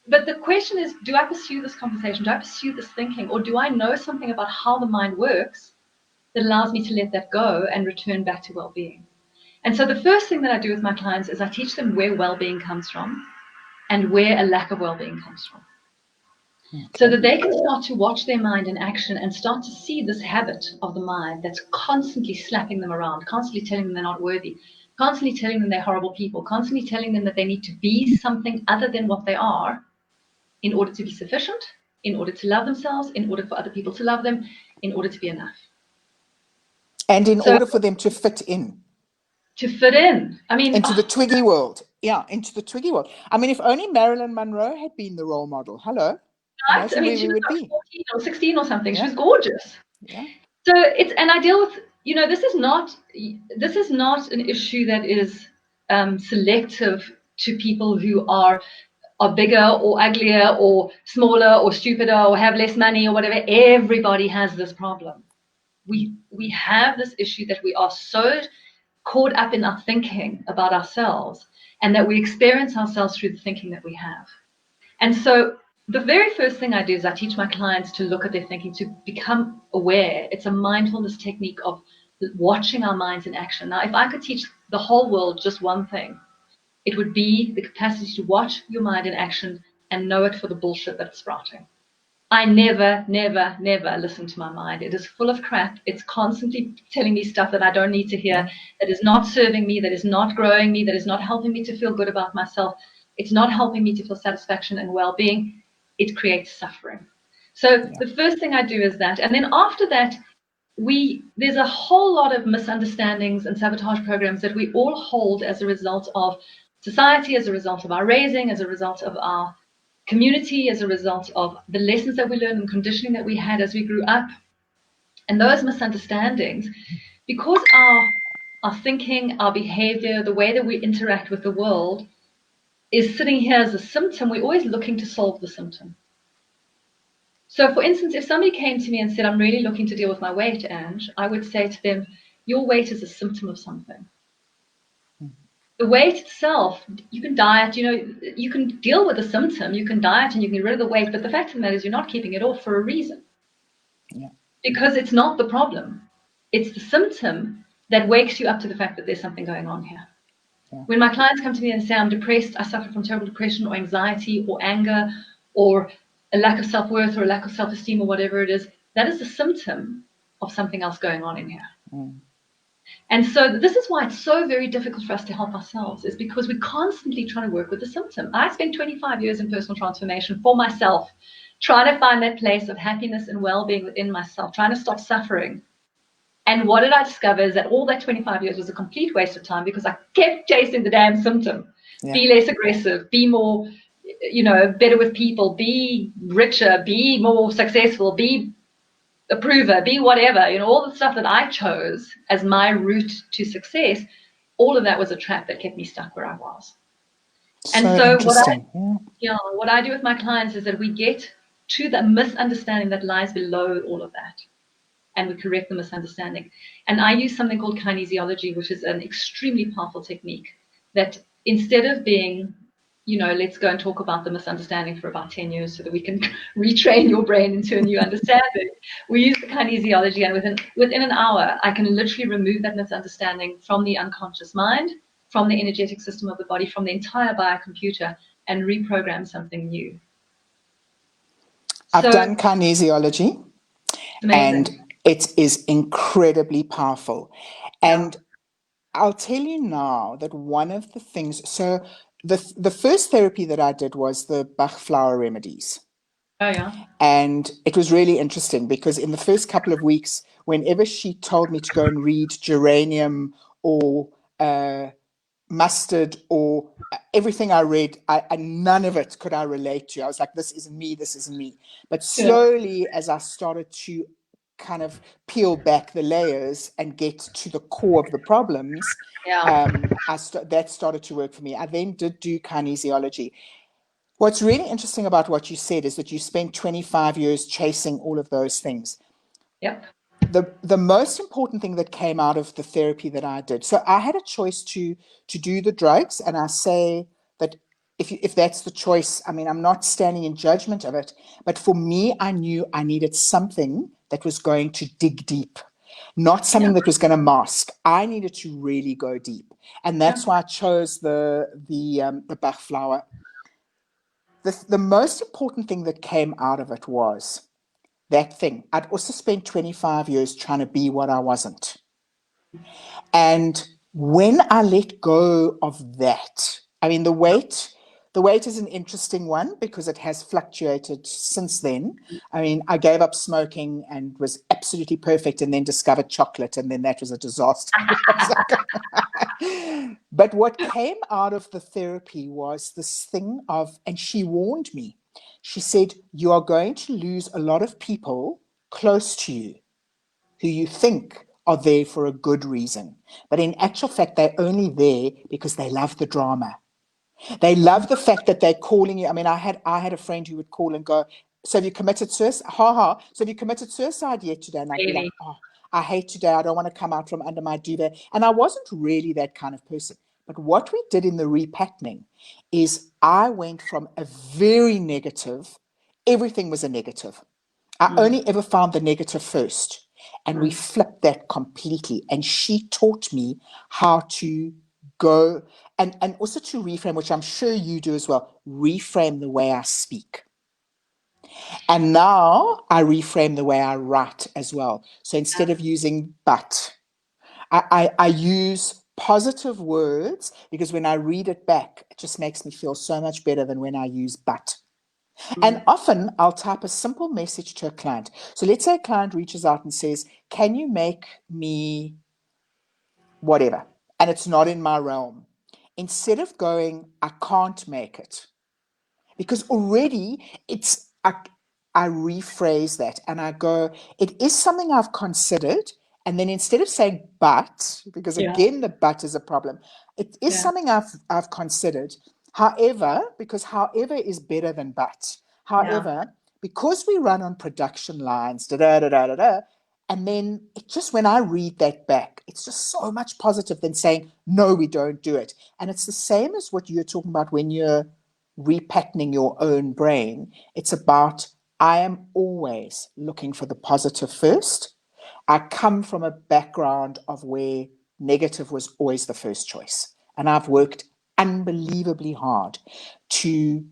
[SPEAKER 1] But the question is, do I pursue this conversation? Do I pursue this thinking? Or do I know something about how the mind works that allows me to let that go and return back to well-being? And so the first thing that I do with my clients is I teach them where well-being comes from and where a lack of well-being comes from. So that they can start to watch their mind in action and start to see this habit of the mind that's constantly slapping them around, constantly telling them they're not worthy, constantly telling them they're horrible people, constantly telling them that they need to be something other than what they are in order to be sufficient, in order to love themselves, in order for other people to love them, in order to be enough.
[SPEAKER 2] And in order for them to fit in.
[SPEAKER 1] To fit in. I mean,
[SPEAKER 2] into the Twiggy world. Yeah, into the Twiggy world. I mean, if only Marilyn Monroe had been the role model. Hello.
[SPEAKER 1] Right? I mean, she was like 14 or 16 or something. Yeah. She was gorgeous. Yeah. So and I deal with, you know, this is not an issue that is selective to people who are bigger or uglier or smaller or stupider or have less money or whatever. Everybody has this problem. We have this issue that we are so caught up in our thinking about ourselves and that we experience ourselves through the thinking that we have. And so the very first thing I do is I teach my clients to look at their thinking, to become aware. It's a mindfulness technique of watching our minds in action. Now, if I could teach the whole world just one thing, it would be the capacity to watch your mind in action and know it for the bullshit that it's sprouting. I never listen to my mind. It is full of crap. It's constantly telling me stuff that I don't need to hear, that is not serving me, that is not growing me, that is not helping me to feel good about myself. It's not helping me to feel satisfaction and well-being. It creates suffering. So the first thing I do is that. And then after that, there's a whole lot of misunderstandings and sabotage programs that we all hold as a result of society, as a result of our raising, as a result of our community, as a result of the lessons that we learned and conditioning that we had as we grew up. And those misunderstandings, because our thinking, our behavior, the way that we interact with the world is sitting here as a symptom, we're always looking to solve the symptom. So for instance, if somebody came to me and said, I'm really looking to deal with my weight, Ange, I would say to them, your weight is a symptom of something. The weight itself, you can diet, you can deal with the symptom, you can diet and you can get rid of the weight, but the fact of the matter is you're not keeping it off for a reason.
[SPEAKER 2] Yeah.
[SPEAKER 1] Because it's not the problem. It's the symptom that wakes you up to the fact that there's something going on here.
[SPEAKER 2] Yeah.
[SPEAKER 1] When my clients come to me and say, I'm depressed, I suffer from terrible depression or anxiety or anger or a lack of self-worth or a lack of self-esteem or whatever it is, that is a symptom of something else going on in here.
[SPEAKER 2] Mm.
[SPEAKER 1] And so this is why it's so very difficult for us to help ourselves, is because we're constantly trying to work with the symptom. I spent 25 years in personal transformation for myself, trying to find that place of happiness and well-being within myself, trying to stop suffering. And what did I discover is that all that 25 years was a complete waste of time because I kept chasing the damn symptom.
[SPEAKER 2] Yeah.
[SPEAKER 1] Be less aggressive, be more, better with people, be richer, be more successful, be approver, be whatever, all the stuff that I chose as my route to success, all of that was a trap that kept me stuck where I was. And so
[SPEAKER 2] interesting.
[SPEAKER 1] what I do with my clients is that we get to the misunderstanding that lies below all of that, and we correct the misunderstanding. And I use something called kinesiology, which is an extremely powerful technique that instead of being, let's go and talk about the misunderstanding for about 10 years so that we can retrain your brain into a new understanding. We use the kinesiology, and within an hour, I can literally remove that misunderstanding from the unconscious mind, from the energetic system of the body, from the entire biocomputer, and reprogram something new.
[SPEAKER 2] I've done kinesiology.
[SPEAKER 1] Amazing.
[SPEAKER 2] And it is incredibly powerful. And I'll tell you now that one of the things, so the first therapy that I did was the Bach flower remedies.
[SPEAKER 1] Oh, yeah.
[SPEAKER 2] And it was really interesting because in the first couple of weeks, whenever she told me to go and read geranium or mustard or everything I read, none of it could I relate to. I was like, this isn't me, this isn't me. But slowly, as I started to kind of peel back the layers and get to the core of the problems, that started to work for me. I then did do kinesiology. What's really interesting about what you said is that you spent 25 years chasing all of those things.
[SPEAKER 1] Yep.
[SPEAKER 2] The most important thing that came out of the therapy that I did, so I had a choice to do the drugs, and I say that if that's the choice, I mean, I'm not standing in judgment of it, but for me, I knew I needed something that was going to dig deep, not something that was going to mask. I needed to really go deep, and that's why I chose the Bach flower. The most important thing that came out of it was that thing. I'd also spent 25 years trying to be what I wasn't. And when I let go of that, I mean, the weight is an interesting one because it has fluctuated since then. I mean, I gave up smoking and was absolutely perfect and then discovered chocolate, and then that was a disaster. But what came out of the therapy was this thing of, and she warned me, she said, you are going to lose a lot of people close to you who you think are there for a good reason. But in actual fact, they're only there because they love the drama. They love the fact that they're calling you. I mean, I had a friend who would call and go, so have you committed suicide? So have you committed suicide yet today? And I'd be like, oh, I hate today. I don't want to come out from under my duvet. And I wasn't really that kind of person. But what we did in the repatterning is I went from a very negative, everything was a negative. I only ever found the negative first. And we flipped that completely. And she taught me how to go and also to reframe, which I'm sure you do as well, reframe the way I speak. And now I reframe the way I write as well. So instead of using but, I use positive words because when I read it back, it just makes me feel so much better than when I use but. And often I'll type a simple message to a client. So let's say a client reaches out and says, can you make me whatever? And it's not in my realm. Instead of going, I can't make it, because already I rephrase that and I go, it is something I've considered. And then instead of saying but, because again, the but is a problem, it is something I've considered. However, because however is better than but. However, because we run on production lines, And then it just, when I read that back, it's just so much positive than saying, no, we don't do it. And it's the same as what you're talking about when you're repatterning your own brain. It's about, I am always looking for the positive first. I come from a background of where negative was always the first choice. And I've worked unbelievably hard to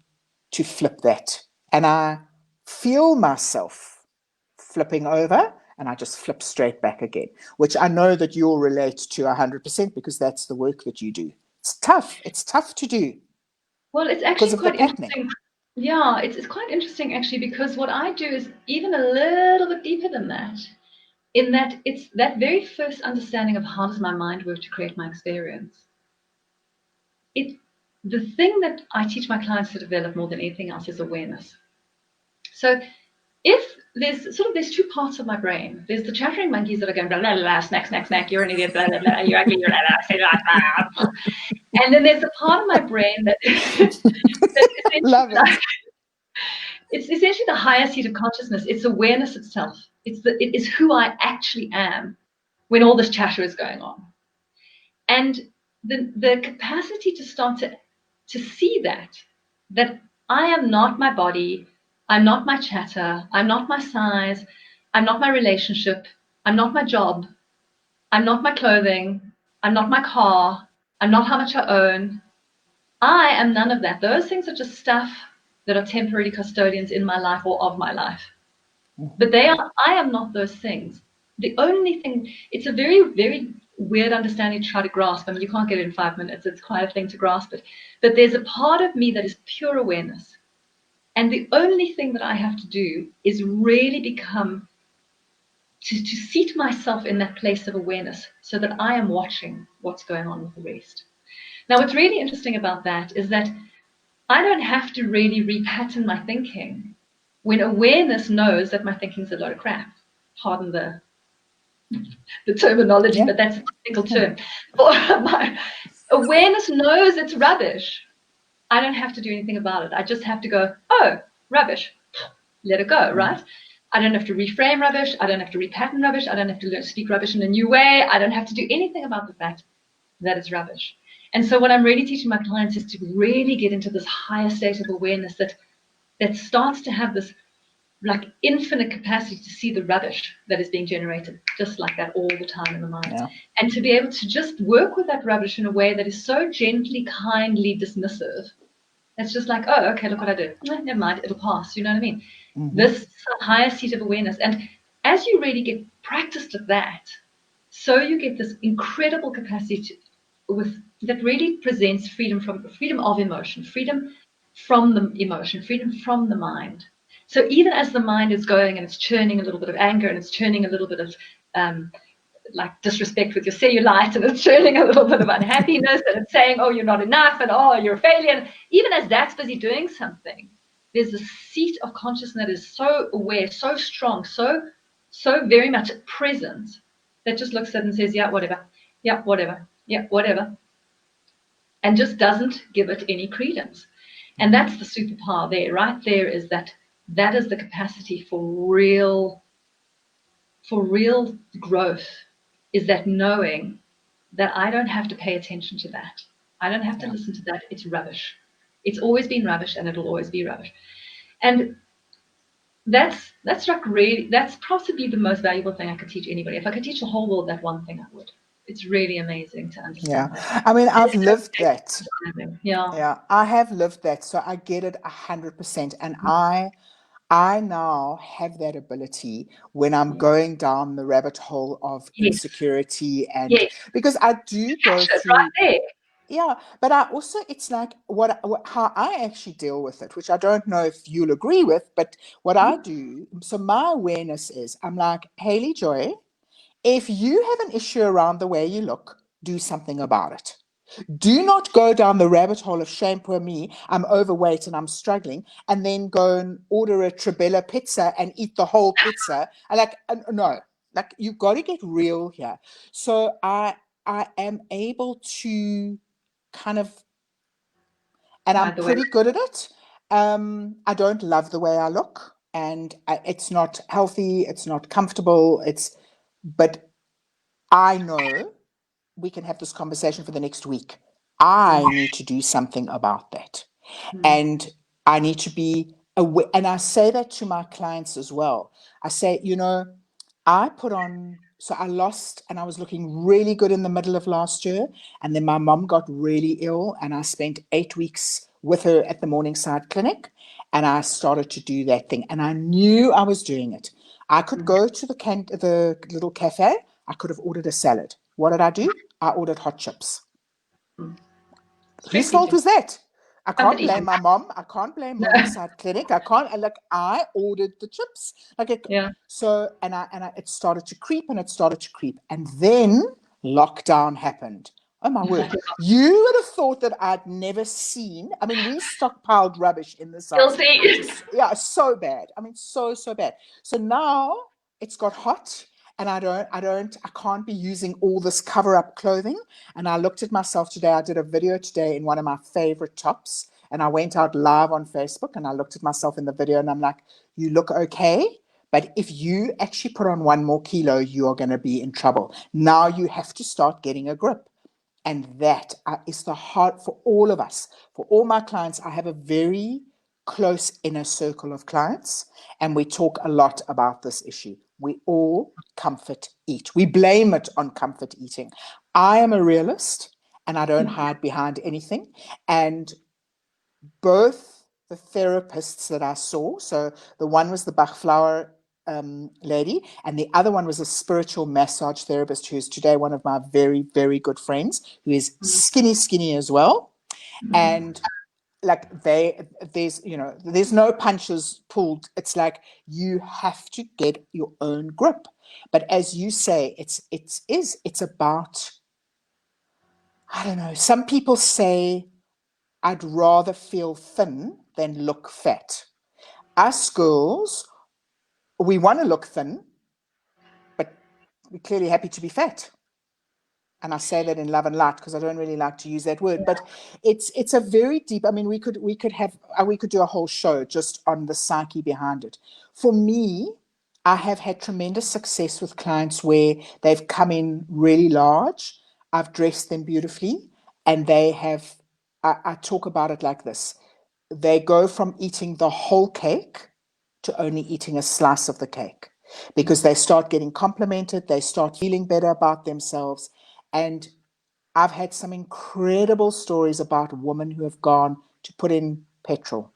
[SPEAKER 2] flip that. And I feel myself flipping over and I just flip straight back again, which I know that you'll relate to 100% because that's the work that you do. It's tough. It's tough to do
[SPEAKER 1] Well, it's
[SPEAKER 2] because
[SPEAKER 1] actually
[SPEAKER 2] of the
[SPEAKER 1] quite
[SPEAKER 2] patterning.
[SPEAKER 1] interesting. Yeah, it's quite interesting actually, because what I do is even a little bit deeper than that, in that it's that very first understanding of how does my mind work to create my experience. The thing that I teach my clients to develop more than anything else is awareness. So if there's two parts of my brain. There's the chattering monkeys that are going blah blah blah, snack snack snack, you're an idiot, blah blah blah, you're ugly, you're blah blah blah. And then there's a part of my brain that
[SPEAKER 2] Love it.
[SPEAKER 1] it's essentially the higher seat of consciousness. It's awareness itself. It is who I actually am when all this chatter is going on. And the capacity to start to see that I am not my body, I'm not my chatter, I'm not my size, I'm not my relationship, I'm not my job, I'm not my clothing, I'm not my car, I'm not how much I own. I am none of that. Those things are just stuff that are temporary custodians in my life or of my life. But I am not those things. The only thing, it's a very, very weird understanding to try to grasp. I mean, you can't get it in 5 minutes. It's quite a thing to grasp it. But there's a part of me that is pure awareness. And the only thing that I have to do is really become, to seat myself in that place of awareness so that I am watching what's going on with the rest. Now, what's really interesting about that is that I don't have to really repattern my thinking when awareness knows that my thinking's a lot of crap. Pardon the terminology,
[SPEAKER 2] Yeah.
[SPEAKER 1] but that's a technical term. My awareness knows it's rubbish. I don't have to do anything about it. I just have to go, oh, rubbish. Let it go, right? I don't have to reframe rubbish. I don't have to repattern rubbish. I don't have to learn to speak rubbish in a new way. I don't have to do anything about the fact that it's rubbish. And so what I'm really teaching my clients is to really get into this higher state of awareness that starts to have this like infinite capacity to see the rubbish that is being generated just like that all the time in the mind.
[SPEAKER 2] Yeah.
[SPEAKER 1] And to be able to just work with that rubbish in a way that is so gently, kindly dismissive. It's just like, oh, okay, look what I did. Never mind, it'll pass. You know what I mean?
[SPEAKER 2] Mm-hmm.
[SPEAKER 1] This higher seat of awareness. And as you really get practiced at that, so you get this incredible capacity that really presents freedom of emotion, freedom from the emotion, freedom from the mind. So even as the mind is going and it's churning a little bit of anger and it's churning a little bit of like disrespect with your cellulite and it's churning a little bit of unhappiness and it's saying, oh, you're not enough and oh, you're a failure. And even as that's busy doing something, there's a seat of consciousness that is so aware, so strong, so very much present that just looks at it and says, yeah, whatever, yeah, whatever, yeah, whatever, and just doesn't give it any credence. And that's the superpower there, right there, is that is the capacity for real growth, is that knowing that I don't have to pay attention to that. I don't have to listen to that. It's rubbish. It's always been rubbish and it'll always be rubbish. And that's like really, that's possibly the most valuable thing I could teach anybody. If I could teach the whole world that one thing, I would. It's really amazing to understand that.
[SPEAKER 2] I mean, I've lived that.
[SPEAKER 1] Yeah.
[SPEAKER 2] I have lived that, so I get it 100%. And I now have that ability when I'm going down the rabbit hole of insecurity, and because I do go through.
[SPEAKER 1] Right there.
[SPEAKER 2] Yeah, but I also, it's like how I actually deal with it, which I don't know if you'll agree with, but what I do, so my awareness is, I'm like, Hayley Joy, if you have an issue around the way you look, do something about it. Do not go down the rabbit hole of shame, poor me, I'm overweight and I'm struggling, and then go and order a Trabella pizza and eat the whole pizza. No, like you've got to get real here. So I am able to kind of, and I'm pretty good at it. I don't love the way I look. and it's not healthy, it's not comfortable, but I know we can have this conversation for the next week. I need to do something about that. And I need to be aware. And I say that to my clients as well. I say, I put on, so I lost and I was looking really good in the middle of last year. And then my mom got really ill and I spent 8 weeks with her at the Morningside Clinic. And I started to do that thing. And I knew I was doing it. I could go to the little cafe. I could have ordered a salad. What did I do? I ordered hot chips. Whose
[SPEAKER 1] Strict
[SPEAKER 2] fault
[SPEAKER 1] eating.
[SPEAKER 2] was that? I
[SPEAKER 1] Comfort
[SPEAKER 2] can't blame
[SPEAKER 1] eating.
[SPEAKER 2] my mom. I can't blame
[SPEAKER 1] No.
[SPEAKER 2] Morningside Clinic. I ordered the chips.
[SPEAKER 1] Yeah.
[SPEAKER 2] So it started to creep and it started to creep. And then lockdown happened. Oh my word. You would have thought that I'd never seen. I mean, we stockpiled rubbish in this house.
[SPEAKER 1] Guilty.
[SPEAKER 2] Yeah, so bad. I mean, so bad. So now it's got hot and I can't be using all this cover up clothing. And I looked at myself today. I did a video today in one of my favorite tops. And I went out live on Facebook and I looked at myself in the video and I'm like, you look okay. But if you actually put on 1 more kilo, you are going to be in trouble. Now you have to start getting a grip. And that is the hard for all of us. For all my clients, I have a very close inner circle of clients, and we talk a lot about this issue. We all comfort eat. We blame it on comfort eating. I am a realist, and I don't hide behind anything. And both the therapists that I saw, so the one was the Bachflower lady, and the other one was a spiritual massage therapist who is today one of my very, very good friends, who is skinny as well. And like there's no punches pulled. It's like you have to get your own grip. But as you say, it's about, I don't know, some people say I'd rather feel thin than look fat. Us girls, we want to look thin, but we're clearly happy to be fat. And I say that in love and light because I don't really like to use that word, but it's a very deep. I mean, we could do a whole show just on the psyche behind it. For me, I have had tremendous success with clients where they've come in really large. I've dressed them beautifully, and they have. I talk about it like this: they go from eating the whole cake to only eating a slice of the cake because they start getting complimented, they start feeling better about themselves. And I've had some incredible stories about women who have gone to put in petrol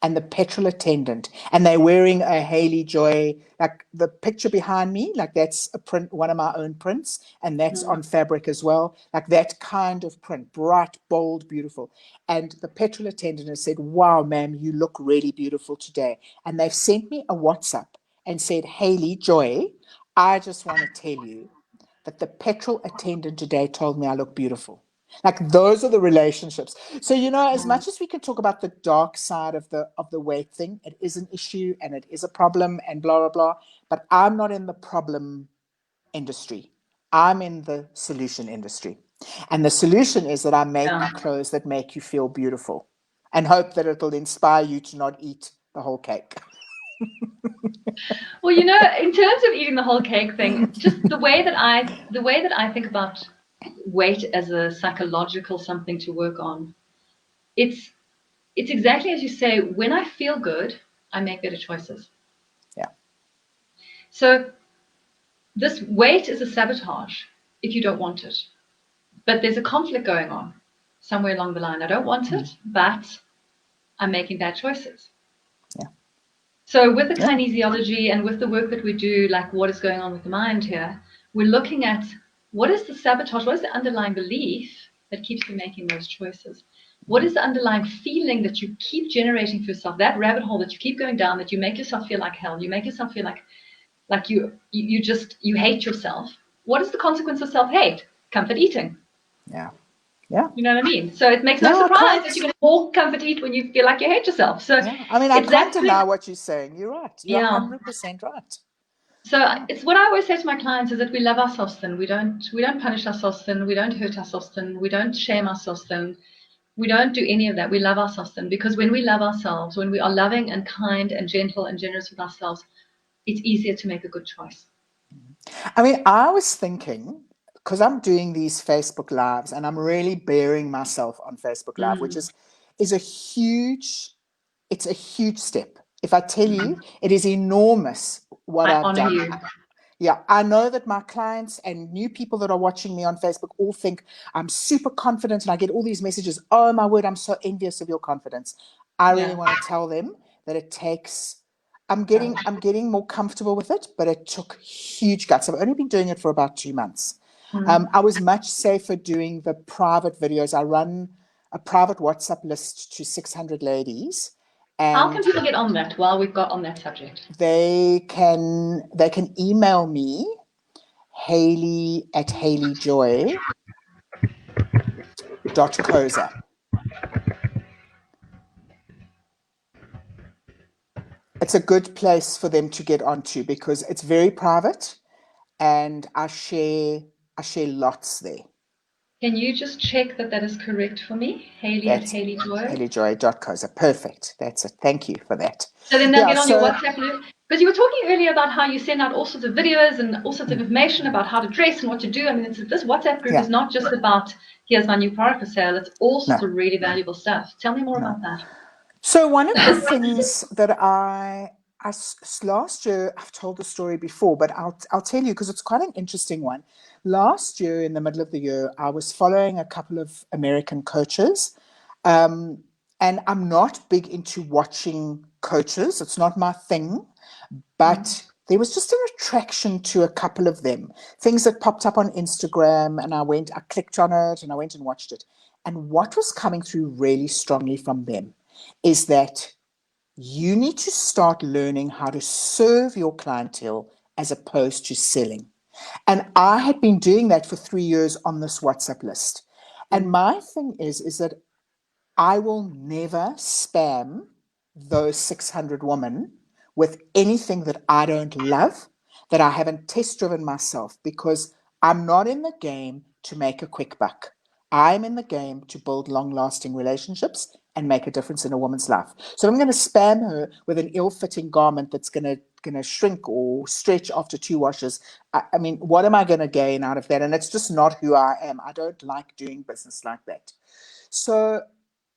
[SPEAKER 2] and the petrol attendant, and they're wearing a Hayley Joy, like the picture behind me, like that's a print, one of my own prints, and that's on fabric as well, like that kind of print, bright, bold, beautiful. And the petrol attendant has said, wow, ma'am, you look really beautiful today. And they've sent me a WhatsApp and said, Hayley Joy, I just want to tell you that the petrol attendant today told me I look beautiful. Like those are the relationships. So, as much as we can talk about the dark side of the weight thing, it is an issue and it is a problem and blah, blah, blah. But I'm not in the problem industry. I'm in the solution industry. And the solution is that I make
[SPEAKER 1] Yeah.
[SPEAKER 2] clothes that make you feel beautiful and hope that it'll inspire you to not eat the whole cake.
[SPEAKER 1] Well, in terms of eating the whole cake thing, just the way that I think about weight as a psychological something to work on, it's exactly as you say. When I feel good, I make better choices.
[SPEAKER 2] Yeah.
[SPEAKER 1] So this weight is a sabotage if you don't want it. But there's a conflict going on somewhere along the line. I don't want it, but I'm making bad choices.
[SPEAKER 2] Yeah.
[SPEAKER 1] So with the
[SPEAKER 2] Yeah.
[SPEAKER 1] kinesiology and with the work that we do, like what is going on with the mind here, we're looking at what is the sabotage, what is the underlying belief that keeps you making those choices? What is the underlying feeling that you keep generating for yourself, that rabbit hole that you keep going down, that you make yourself feel like hell, you make yourself feel like you hate yourself. What is the consequence of self-hate? Comfort eating.
[SPEAKER 2] Yeah. Yeah.
[SPEAKER 1] You know what I mean? So it makes no
[SPEAKER 2] No, I
[SPEAKER 1] surprise that
[SPEAKER 2] can't.
[SPEAKER 1] you're going to more comfort eat when you feel like you hate yourself. So
[SPEAKER 2] Yeah. I mean, I
[SPEAKER 1] it's
[SPEAKER 2] can't
[SPEAKER 1] that
[SPEAKER 2] deny what you're saying. You're right. You're
[SPEAKER 1] yeah.
[SPEAKER 2] 100% right.
[SPEAKER 1] So
[SPEAKER 2] Yeah.
[SPEAKER 1] it's what I always say to my clients is that we love ourselves thin. We don't punish ourselves thin. We don't hurt ourselves thin. We don't shame ourselves thin. We don't do any of that. We love ourselves then, because when we love ourselves, when we are loving and kind and gentle and generous with ourselves, it's easier to make a good choice.
[SPEAKER 2] I mean, I was thinking, because I'm doing these Facebook Lives and I'm really bearing myself on Facebook Live, which is a huge, it's a huge step. If I tell you, it is enormous what
[SPEAKER 1] I
[SPEAKER 2] I've
[SPEAKER 1] honor
[SPEAKER 2] done.
[SPEAKER 1] you.
[SPEAKER 2] Yeah, I know that my clients and new people that are watching me on Facebook all think I'm super confident, and I get all these messages. Oh my word, I'm so envious of your confidence. I really want to tell them that it takes. I'm getting more comfortable with it, but it took huge guts. I've only been doing it for about 2 months. I was much safer doing the private videos. I run a private WhatsApp list to 600 ladies.
[SPEAKER 1] How can
[SPEAKER 2] And
[SPEAKER 1] people get on that while we've got on that subject?
[SPEAKER 2] they can email me, Hayley at hayleyjoy.coza. It's a good place for them to get onto because it's very private and I share lots there.
[SPEAKER 1] Can you just check that that is correct for me? Hayley at
[SPEAKER 2] That's
[SPEAKER 1] Hayley Joy.
[SPEAKER 2] hayleyjoy.coza. Perfect. That's it. Thank you for that.
[SPEAKER 1] So then they'll
[SPEAKER 2] Yeah,
[SPEAKER 1] get on your
[SPEAKER 2] so
[SPEAKER 1] WhatsApp list. Because you were talking earlier about how you send out all sorts of videos and all sorts of information about how to dress and what to do. I mean, this WhatsApp group
[SPEAKER 2] yeah,
[SPEAKER 1] is not just about here's my new product for sale. It's all sorts
[SPEAKER 2] no,
[SPEAKER 1] of really valuable stuff. Tell me more
[SPEAKER 2] no.
[SPEAKER 1] about that.
[SPEAKER 2] So one of the things that last year, I've told the story before, but I'll tell you because it's quite an interesting one. Last year, in the middle of the year, I was following a couple of American coaches, and I'm not big into watching coaches. It's not my thing, but there was just an attraction to a couple of them, things that popped up on Instagram, and I clicked on it and I went and watched it. And what was coming through really strongly from them is that you need to start learning how to serve your clientele as opposed to selling. And I had been doing that for 3 years on this WhatsApp list. And my thing is that I will never spam those 600 women with anything that I don't love, that I haven't test driven myself, because I'm not in the game to make a quick buck. I'm in the game to build long lasting relationships and make a difference in a woman's life. So I'm going to spam her with an ill fitting garment that's going to shrink or stretch after 2 washes. I mean, what am I going to gain out of that? And it's just not who I am. I don't like doing business like that. So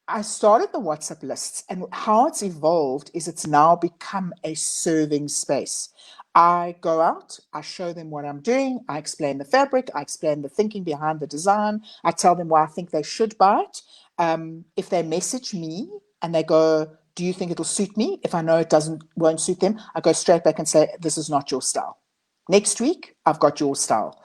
[SPEAKER 2] I started the WhatsApp lists, and how it's evolved is it's now become a serving space. I go out, I show them what I'm doing, I explain the fabric, I explain the thinking behind the design, I tell them why I think they should buy it. If they message me and they go, do you think it'll suit me? If I know it won't suit them, I go straight back and say, this is not your style. Next week, I've got your style.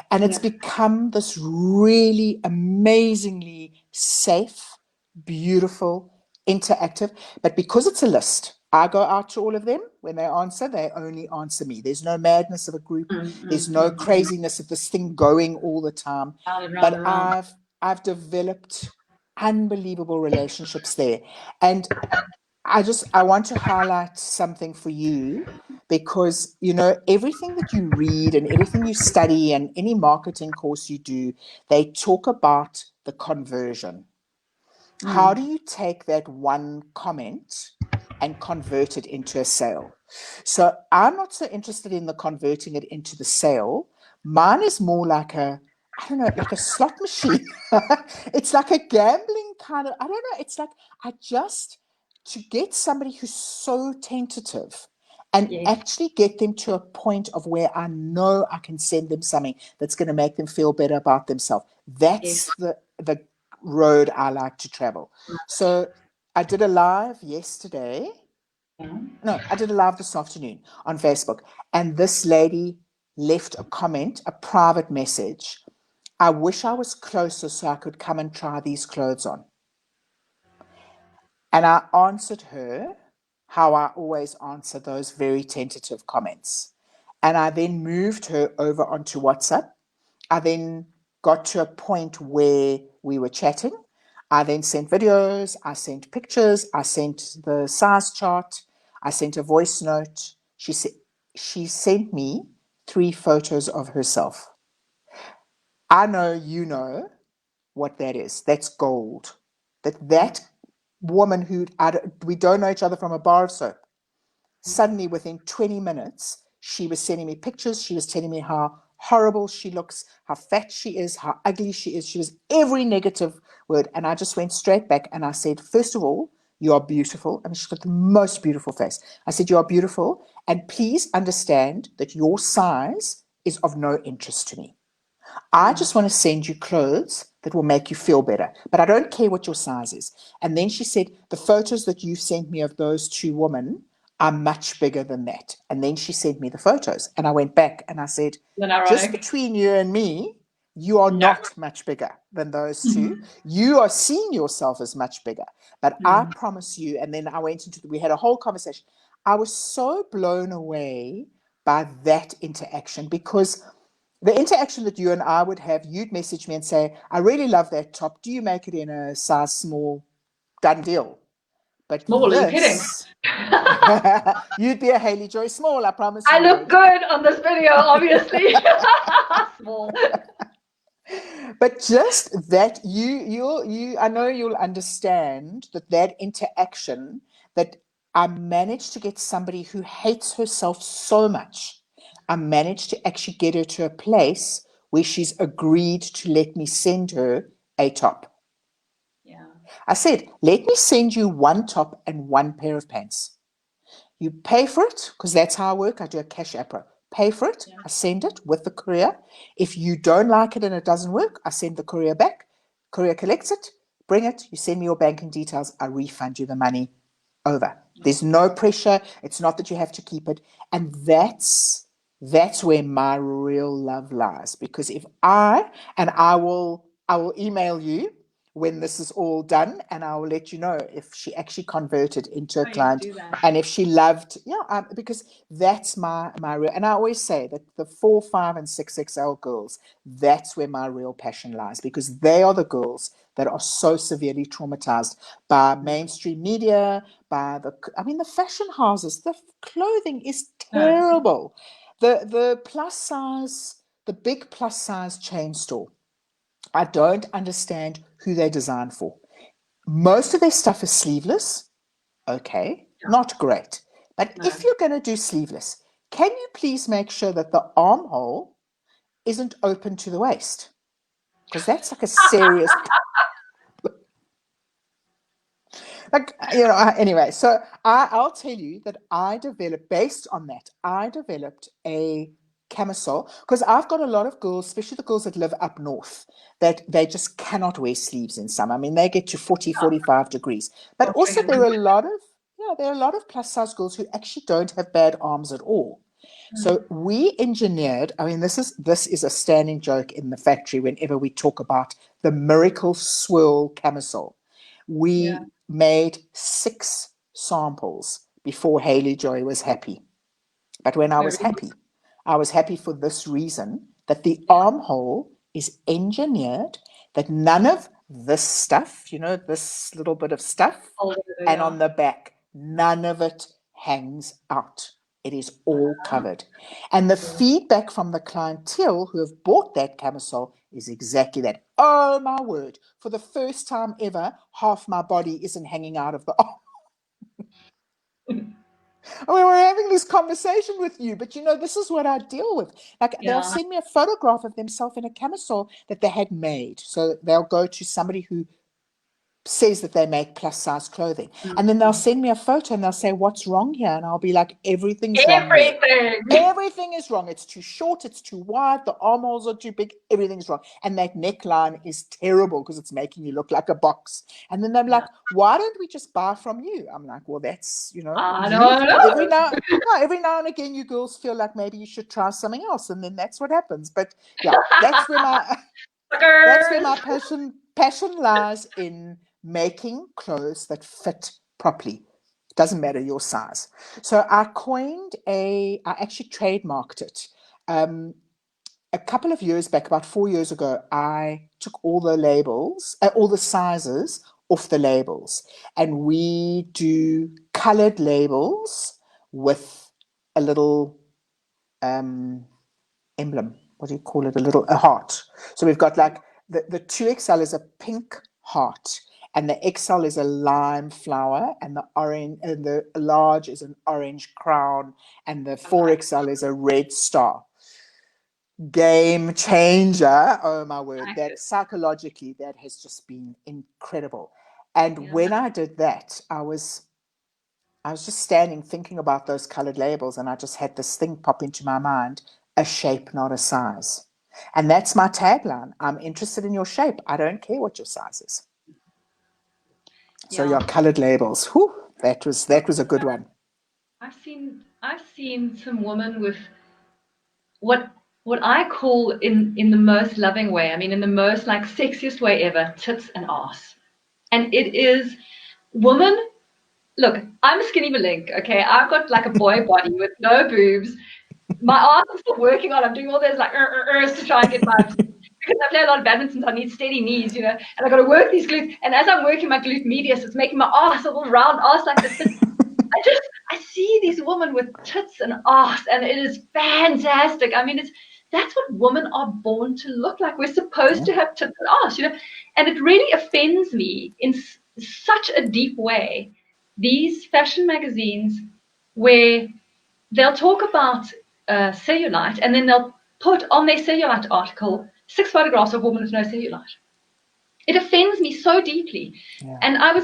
[SPEAKER 2] And it's become this really amazingly safe, beautiful, interactive. But because it's a list, I go out to all of them. When they only answer me. There's no madness of a group. There's no craziness of this thing going all the time.
[SPEAKER 1] Round and round
[SPEAKER 2] But
[SPEAKER 1] and round.
[SPEAKER 2] I've developed unbelievable relationships there. And I want to highlight something for you, because everything that you read and everything you study and any marketing course you do, they talk about the conversion. How do you take that one comment and convert it into a sale? So I'm not so interested in the converting it into the sale. Mine is more like I don't know, like a slot machine. It's like a gambling kind of, I don't know. It's like to get somebody who's so tentative and actually get them to a point of where I know I can send them something that's going to make them feel better about themselves. That's the road I like to travel. So I did a live yesterday. No, I did a live this afternoon on Facebook. And this lady left a comment, a private message. I wish I was closer so I could come and try these clothes on. And I answered her how I always answer those very tentative comments. And I then moved her over onto WhatsApp. I then got to a point where we were chatting. I then sent videos, I sent pictures, I sent the size chart, I sent a voice note. She sent me 3 photos of herself. I know you know what that is. That's gold. that woman who we don't know each other from a bar of soap, suddenly within 20 minutes, she was sending me pictures. She was telling me how horrible she looks, how fat she is, how ugly she is. She was every negative word. And I just went straight back and I said, first of all, you are beautiful. I mean, she's got the most beautiful face. I said, you are beautiful. And please understand that your size is of no interest to me. I just want to send you clothes that will make you feel better, but I don't care what your size is. And then she said, the photos that you sent me of those two women are much bigger than that. And then she sent me the photos. And I went back and I said, just between you and me, you are not much bigger than those two. You are seeing yourself as much bigger. But I promise you, and then I went we had a whole conversation. I was so blown away by that interaction, because the interaction that you and I would have, you'd message me and say, I really love that top. Do you make it in a size small? Done deal. But
[SPEAKER 1] Small, are you kidding?
[SPEAKER 2] You'd be a Hayley Joy small, I promise you.
[SPEAKER 1] I look good on this video, obviously. Small.
[SPEAKER 2] But just that I know you'll understand that interaction, that I managed to get somebody who hates herself so much. I managed to actually get her to a place where she's agreed to let me send her a top.
[SPEAKER 1] Yeah.
[SPEAKER 2] I said, let me send you one top and one pair of pants. You pay for it, because that's how I work. I do a cash apro. Pay for it. I send it with the courier. If you don't like it and it doesn't work, I send the courier back. Courier collects it, bring it. You send me your banking details. I refund you the money. Over. There's no pressure. It's not that you have to keep it. And that's where my real love lies. Because I will email you when this is all done, and I will let you know if she actually converted into a client and if she loved, because that's my real, and I always say that the 4, 5, and 6XL girls, that's where my real passion lies, because they are the girls that are so severely traumatized by mainstream media, by the fashion houses. The clothing is terrible. The plus size, the big plus size chain store, I don't understand who they design for. Most of their stuff is sleeveless. Okay, not great. But if you're going to do sleeveless, can you please make sure that the armhole isn't open to the waist? Because that's like a serious... anyway, so I'll tell you that based on that, I developed a camisole, because I've got a lot of girls, especially the girls that live up north, that they just cannot wear sleeves in summer. I mean, they get to 40, 45 degrees. But also there are a lot of plus size girls who actually don't have bad arms at all. So we engineered, I mean, this is a standing joke in the factory whenever we talk about the miracle swirl camisole. We made 6 samples before Hayley Joy was happy. But when I was happy for this reason, that the armhole is engineered, that none of this stuff, this little bit of stuff, and on the back, none of it hangs out. It is all covered. And the feedback from the clientele who have bought that camisole is exactly that. Oh, my word. For the first time ever, half my body isn't hanging out of the arm. I mean, we're having this conversation with you, but this is what I deal with. Like, they'll send me a photograph of themselves in a camisole that they had made. So they'll go to somebody who says that they make plus size clothing, and then they'll send me a photo and they'll say, what's wrong here? And I'll be like, everything's wrong here. Everything is wrong. It's too short, it's too wide, the armholes are too big, everything's wrong. And that neckline is terrible because it's making you look like a box. And then they're like, why don't we just buy from you? I'm like, well, that's every now and again you girls feel like maybe you should try something else, and then that's what happens. But that's where my passion lies, in making clothes that fit properly. Doesn't matter your size. So I actually trademarked it. A couple of years back, about 4 years ago, I took all the labels, all the sizes off the labels, and we do colored labels with a little emblem. What do you call it? A heart. So we've got like the 2XL is a pink heart, and the XL is a lime flower, and the orange, and the large is an orange crown, and the 4XL is a red star. Game changer. Oh my word. That psychologically, that has just been incredible. And when I did that, I was just standing thinking about those colored labels, and I just had this thing pop into my mind: a shape, not a size. And that's my tagline. I'm interested in your shape. I don't care what your size is. So your colored labels. Whew, that was a good one.
[SPEAKER 1] I've seen some women with what I call in the most loving way. I mean, in the most like sexiest way ever, tits and ass. And it is woman. Look, I'm a skinny malink, okay? I've got like a boy body with no boobs. My arms are still working on. I'm doing all those like to try and get my, because I play a lot of badminton, so I need steady knees, you know. And I got to work these glutes. And as I'm working my glute medius, it's making my ass a little round ass like this. But I see these women with tits and ass, and it is fantastic. I mean, that's what women are born to look like. We're supposed to have tits and ass, you know. And it really offends me in such a deep way. These fashion magazines where they'll talk about cellulite, and then they'll put on their cellulite article 6 photographs of women with no cellulite. It offends me so deeply. Yeah. And I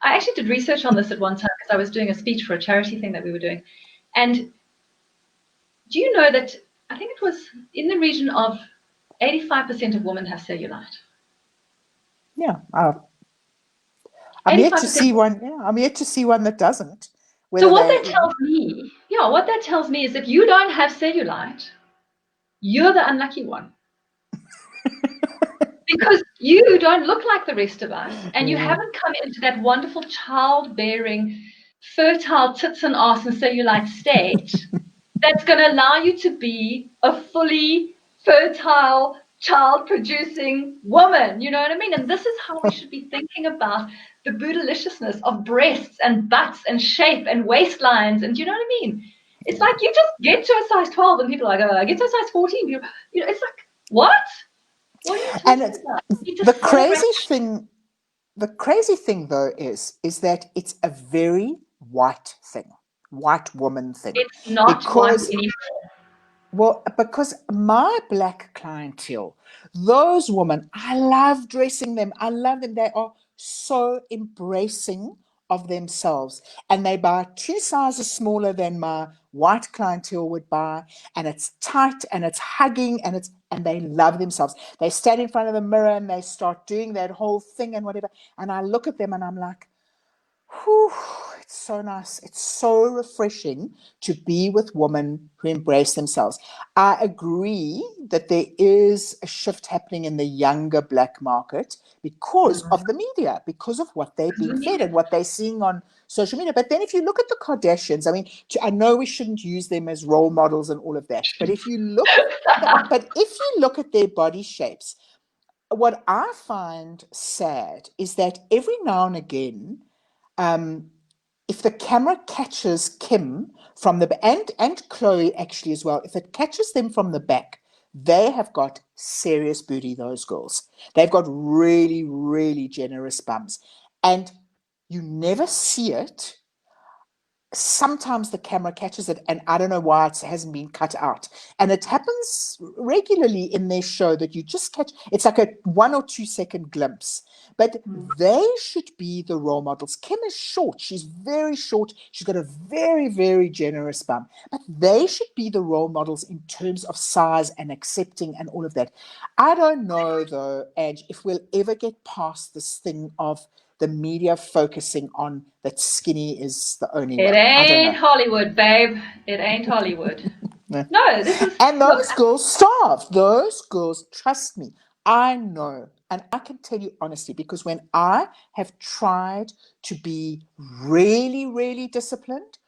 [SPEAKER 1] actually did research on this at one time because I was doing a speech for a charity thing that we were doing. And do you know that I think it was in the region of 85% of women have cellulite?
[SPEAKER 2] Yeah. I'm yet to see one. Yeah, I'm yet to see one that doesn't.
[SPEAKER 1] So what that tells me is that you don't have cellulite. You're the unlucky one. Because you don't look like the rest of us, and you haven't come into that wonderful childbearing, fertile tits and ass and cellulite state that's going to allow you to be a fully fertile, child-producing woman. You know what I mean? And this is how we should be thinking about the boodelishiosness of breasts and butts and shape and waistlines. And do you know what I mean? It's like you just get to a size 12 and people are like, oh, I get to a size 14. You know, it's like, what? What are you talking about?
[SPEAKER 2] The crazy thing though is that it's a very white woman thing.
[SPEAKER 1] It's not one anymore.
[SPEAKER 2] Well, because my black clientele, those women, I love dressing them. I love them. They are so embracing of themselves, and they buy 2 sizes smaller than my white clientele would buy, and it's tight and it's hugging and they love themselves. They stand in front of the mirror and they start doing that whole thing and whatever, and I look at them and I'm like, whew, it's so nice. It's so refreshing to be with women who embrace themselves. I agree that there is a shift happening in the younger black market because of the media, because of what they're being fed and what they're seeing on social media. But then if you look at the Kardashians, I mean, I know we shouldn't use them as role models and all of that, but if you look at their body shapes, what I find sad is that every now and again, if the camera catches Kim from the and Chloe actually as well, if it catches them from the back, they have got serious booty, those girls. They've got really, really generous bums. And you never see it. Sometimes the camera catches it, and I don't know why it hasn't been cut out. And it happens regularly in their show that you just catch. It's like a 1 or 2 second glimpse. But they should be the role models. Kim is short. She's very short. She's got a very, very generous bum. But they should be the role models in terms of size and accepting and all of that. I don't know, though, Ange, if we'll ever get past this thing of the media focusing on that skinny is the only way.
[SPEAKER 1] It ain't Hollywood, babe. It ain't Hollywood. No, this is...
[SPEAKER 2] And those girls starve. Those girls, trust me, I know. And I can tell you honestly, because when I have tried to be really, really disciplined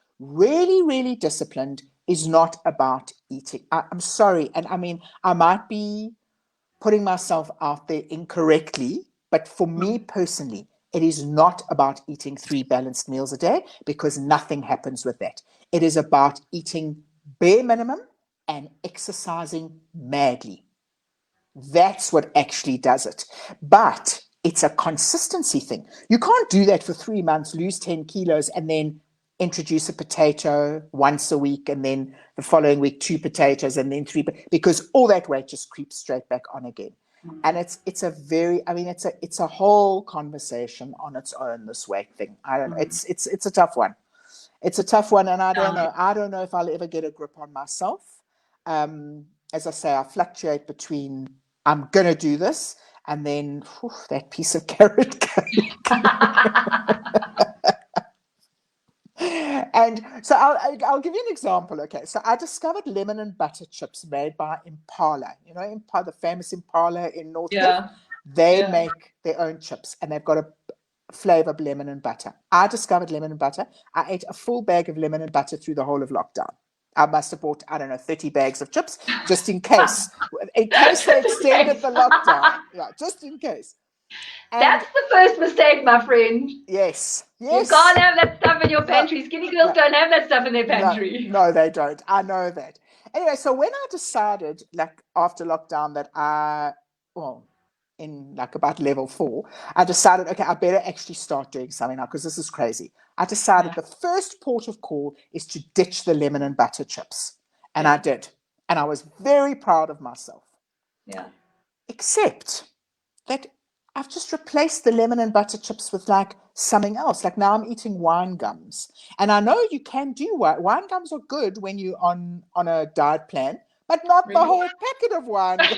[SPEAKER 2] is not about eating. I'm sorry. And I mean, I might be putting myself out there incorrectly, but for me personally, it is not about eating 3 balanced meals a day, because nothing happens with that. It is about eating bare minimum and exercising madly. That's what actually does it. But it's a consistency thing. You can't do that for 3 months, lose 10 kilos, and then introduce a potato once a week, and then the following week 2 potatoes, and then 3, because all that weight just creeps straight back on again. And it's a very, I mean, it's a whole conversation on its own, this weight thing. I don't know. It's a tough one. It's a tough one, and I don't know. I don't know if I'll ever get a grip on myself. As I say, I fluctuate between I'm gonna do this, and then that piece of carrot cake. And so I'll give you an example. Okay, so I discovered lemon and butter chips made by Impala. You know, Impala, the famous Impala in North Cliff. They make their own chips, and they've got a flavor of lemon and butter. I discovered lemon and butter. I ate a full bag of lemon and butter through the whole of lockdown. I must have bought, I don't know, 30 bags of chips, just in case they extended the lockdown. Yeah, just in case.
[SPEAKER 1] And that's the first mistake, my friend.
[SPEAKER 2] Yes.
[SPEAKER 1] You can't have that stuff in your pantry. No, skinny girls don't have that stuff in their pantry.
[SPEAKER 2] No, they don't. I know that. Anyway, so when I decided, like after lockdown, that in like about level 4, I decided, okay, I better actually start doing something now, because this is crazy. I decided the first port of call is to ditch the lemon and butter chips. And I did. And I was very proud of myself.
[SPEAKER 1] Yeah.
[SPEAKER 2] Except that I've just replaced the lemon and butter chips with like something else. Like now I'm eating wine gums. And I know you can do wine gums are good when you're on a diet plan, but not the whole packet of wine gums.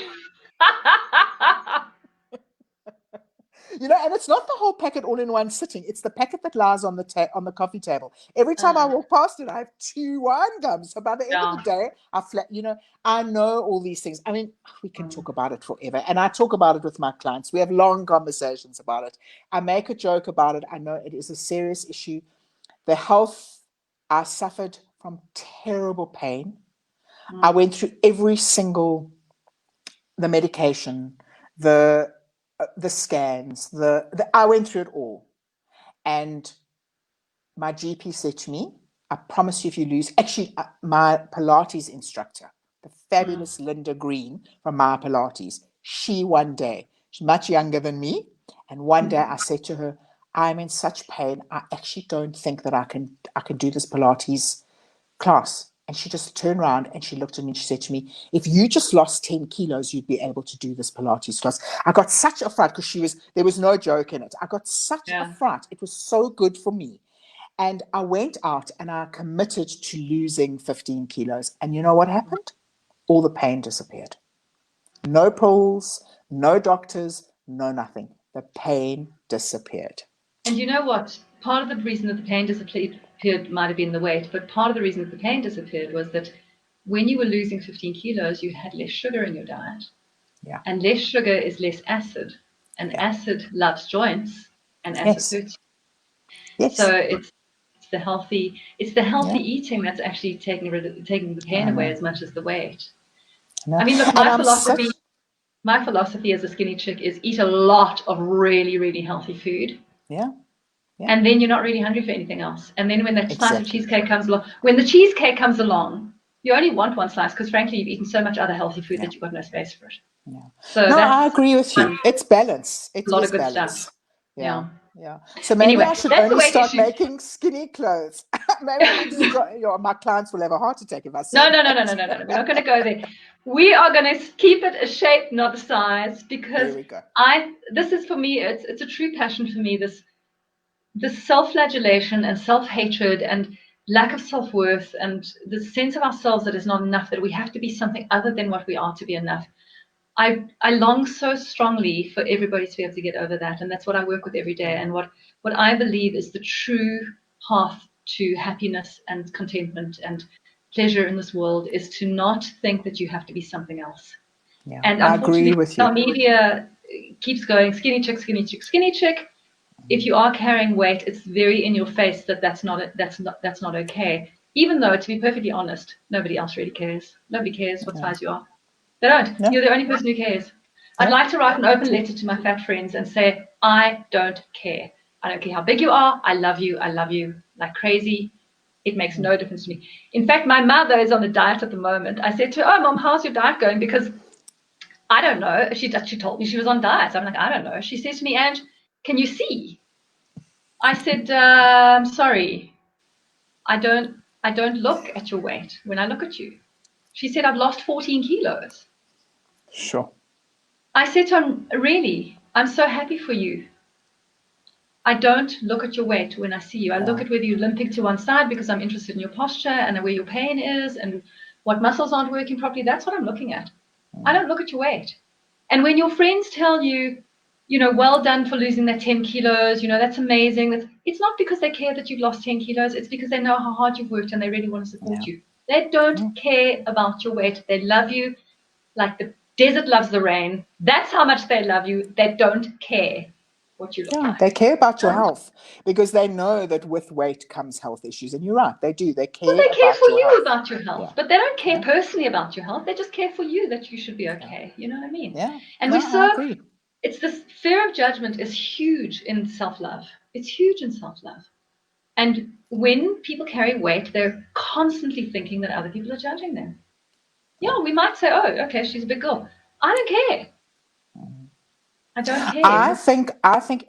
[SPEAKER 2] You know, and it's not the whole packet all in one sitting. It's the packet that lies on the coffee table. Every time I walk past it, I have 2 wine gums. So by the end of the day, I know all these things. I mean, we can talk about it forever. And I talk about it with my clients. We have long conversations about it. I make a joke about it. I know it is a serious issue. The health, I suffered from terrible pain. I went through every single, the medication, the scans, I went through it all. And my GP said to me, I promise you, if you lose, actually, my Pilates instructor, the fabulous Linda Green from my Pilates, she's much younger than me. And one day I said to her, I'm in such pain. I actually don't think that I can do this Pilates class. And she just turned around and she looked at me and she said to me, if you just lost 10 kilos, you'd be able to do this Pilates class. I got such a fright, because there was no joke in it. I got such a fright. It was so good for me. And I went out and I committed to losing 15 kilos. And you know what happened? All the pain disappeared. No pills, no doctors, no nothing. The pain disappeared.
[SPEAKER 1] And you know what? Part of the reason that the pain disappeared might have been the weight, but part of the reason that the pain disappeared was that when you were losing 15 kilos, you had less sugar in your diet.
[SPEAKER 2] Yeah.
[SPEAKER 1] And less sugar is less acid. And acid loves joints, and acid hurts you.
[SPEAKER 2] Yes.
[SPEAKER 1] So it's the healthy eating that's actually taking the pain away as much as the weight. I mean, look, my philosophy as a skinny chick is eat a lot of really, really healthy food.
[SPEAKER 2] Yeah.
[SPEAKER 1] And then you're not really hungry for anything else. And then when that slice of cheesecake comes along, you only want one slice, because frankly, you've eaten so much other healthy food that you've got no space for it.
[SPEAKER 2] Yeah.
[SPEAKER 1] So
[SPEAKER 2] I agree with you. It's balance. It's
[SPEAKER 1] a lot of good
[SPEAKER 2] balance.
[SPEAKER 1] stuff.
[SPEAKER 2] Yeah. So maybe I should only start making skinny clothes. Maybe I need to my clients will have a heart attack if I say
[SPEAKER 1] No. We're not going to go there. We are going to keep it a shape, not a size, because this is, for me, it's a true passion for me, this self-flagellation and self-hatred and lack of self-worth and the sense of ourselves that is not enough, that we have to be something other than what we are to be enough. I long so strongly for everybody to be able to get over that, and that's what I work with every day. And what I believe is the true path to happiness and contentment and pleasure in this world is to not think that you have to be something else.
[SPEAKER 2] Yeah,
[SPEAKER 1] and
[SPEAKER 2] I agree with you.
[SPEAKER 1] Our media keeps going skinny chick, skinny chick, skinny chick. If you are carrying weight, it's very in your face that that's not okay. Even though, to be perfectly honest, nobody else really cares. Nobody cares what size you are. They don't. No. You're the only person who cares. I'd like to write an open letter to my fat friends and say, I don't care. I don't care how big you are. I love you. I love you like crazy. It makes no difference to me. In fact, my mother is on a diet at the moment. I said to her, oh, Mom, how's your diet going? Because I don't know. She told me she was on diet. I'm like, I don't know. She says to me, Ange, can you see? I said, sorry, I don't look at your weight when I look at you. She said, I've lost 14 kilos.
[SPEAKER 2] Sure.
[SPEAKER 1] I said to her, really? I'm so happy for you. I don't look at your weight when I see you. I look at whether you're limping to one side because I'm interested in your posture and where your pain is and what muscles aren't working properly. That's what I'm looking at. I don't look at your weight. And when your friends tell you, well done for losing that 10 kilos, that's amazing. It's not because they care that you've lost 10 kilos. It's because they know how hard you've worked and they really want to support you. They don't care about your weight. They love you like the desert loves the rain. That's how much they love you. They don't care what you look like.
[SPEAKER 2] They care about your health because they know that with weight comes health issues. And you're right, they do. They care
[SPEAKER 1] Well, they care
[SPEAKER 2] about
[SPEAKER 1] for
[SPEAKER 2] your
[SPEAKER 1] you
[SPEAKER 2] health.
[SPEAKER 1] about your health, but they don't care personally about your health. They just care for you that you should be okay. You know what I mean?
[SPEAKER 2] Yeah.
[SPEAKER 1] And
[SPEAKER 2] I agree.
[SPEAKER 1] it's this fear of judgment is huge in self-love. It's huge in self-love. And when people carry weight, they're constantly thinking that other people are judging them. Yeah, we might say, oh, okay, she's a big girl. I don't care. I don't care.
[SPEAKER 2] I think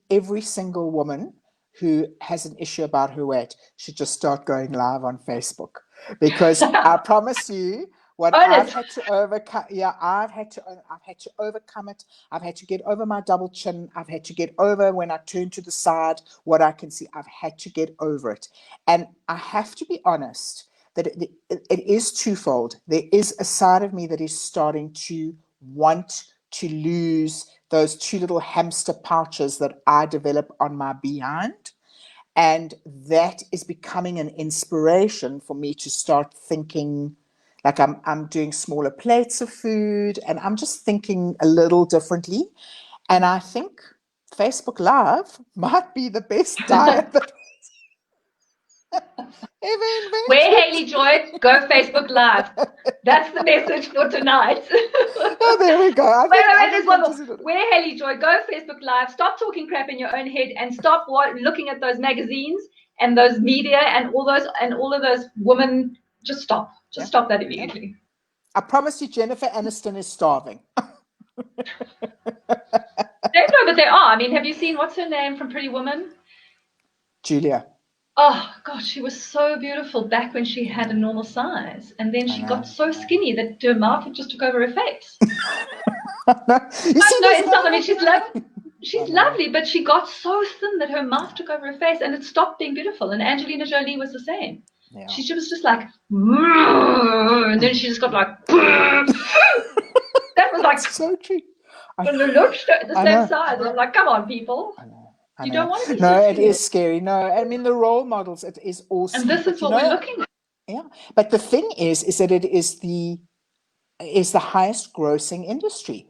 [SPEAKER 2] every single woman who has an issue about her weight should just start going live on Facebook, because I promise you, what I've had to overcome. Yeah, I've had to overcome it. I've had to get over my double chin. I've had to get over when I turn to the side what I can see. I've had to get over it, and I have to be honest that it is twofold. There is a side of me that is starting to want to lose those two little hamster pouches that I develop on my behind. And that is becoming an inspiration for me to start thinking like I'm doing smaller plates of food, and I'm just thinking a little differently. And I think Facebook Live might be the best diet that ever invented.
[SPEAKER 1] Where Hayley Joy, go Facebook Live. That's the message for tonight.
[SPEAKER 2] Oh, there we go.
[SPEAKER 1] There's one more. Where Hayley Joy, go Facebook Live. Stop talking crap in your own head and stop looking at those magazines and those media and all of those women. Just stop. Just stop that immediately.
[SPEAKER 2] I promise you, Jennifer Aniston is starving.
[SPEAKER 1] No, but they are. I mean, have you seen, what's her name from Pretty Woman?
[SPEAKER 2] Julia.
[SPEAKER 1] Oh, gosh, she was so beautiful back when she had a normal size. And then she got so skinny that her mouth just took over her face. She's lovely, but she got so thin that her mouth took over her face and it stopped being beautiful. And Angelina Jolie was the same. Yeah. She was just like, and then she just got like, that was like,
[SPEAKER 2] so true.
[SPEAKER 1] And the looks the same size. And I'm like, come on, people. You don't want to be so
[SPEAKER 2] it is scary. No, I mean, the role models, it is awesome.
[SPEAKER 1] And this is what we're looking at.
[SPEAKER 2] Yeah. But the thing is that it is the highest grossing industry.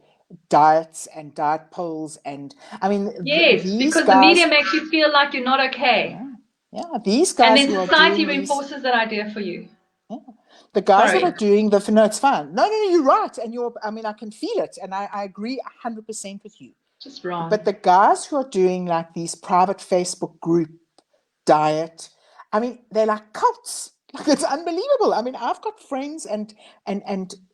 [SPEAKER 2] Diets and diet pills, and I mean,
[SPEAKER 1] yes, because the media makes you feel like you're not okay.
[SPEAKER 2] Yeah, these guys.
[SPEAKER 1] And then society reinforces that idea for you.
[SPEAKER 2] Yeah. The guys that are doing the no, it's fine. No, you're right, and I can feel it, and I agree 100% with you.
[SPEAKER 1] Just wrong.
[SPEAKER 2] But the guys who are doing like these private Facebook group diet, I mean, they're like cults. Like, it's unbelievable. I mean, I've got friends and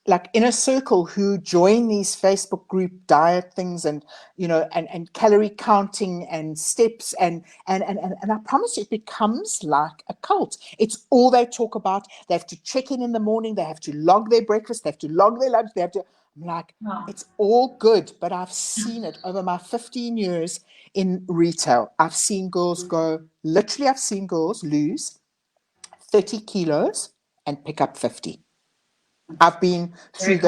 [SPEAKER 2] like inner circle who join these Facebook group diet things, and and calorie counting and steps, and I promise you, it becomes like a cult. It's all they talk about. They have to check in the morning. They have to log their breakfast. They have to log their lunch. They have to. I'm like, It's all good, but I've seen it over my 15 years in retail. I've seen girls lose 30 kilos and pick up 50. I've been through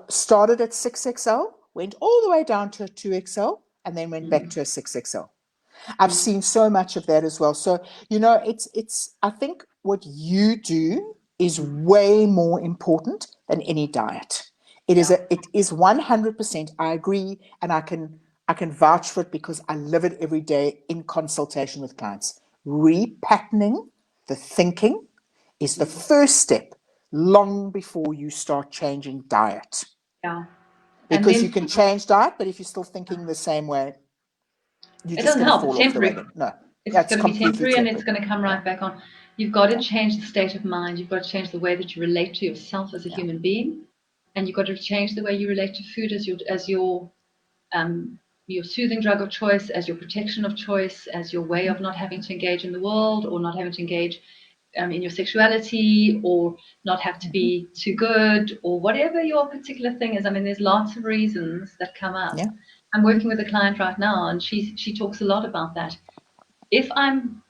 [SPEAKER 2] started at 6XL, went all the way down to a 2XL, and then went back to a 6XL. I've seen so much of that as well. So, it's I think what you do is way more important than any diet. It is 100%. I agree, and I can vouch for it because I live it every day in consultation with clients. Repatterning the thinking is the first step, long before you start changing diet.
[SPEAKER 1] Yeah.
[SPEAKER 2] Because you can change diet, but if you're still thinking the same way, you're just going to fall off the wagon. No.
[SPEAKER 1] It's going to be temporary, and it's going to come right back on. You've got to change the state of mind. You've got to change the way that you relate to yourself as a human being. and you've got to change the way you relate to food as your soothing drug of choice, as your protection of choice, as your way of not having to engage in the world, or not having to engage in your sexuality, or not have to be too good, or whatever your particular thing is. I mean, there's lots of reasons that come up.
[SPEAKER 2] Yeah.
[SPEAKER 1] I'm working with a client right now, and she talks a lot about that. If I'm,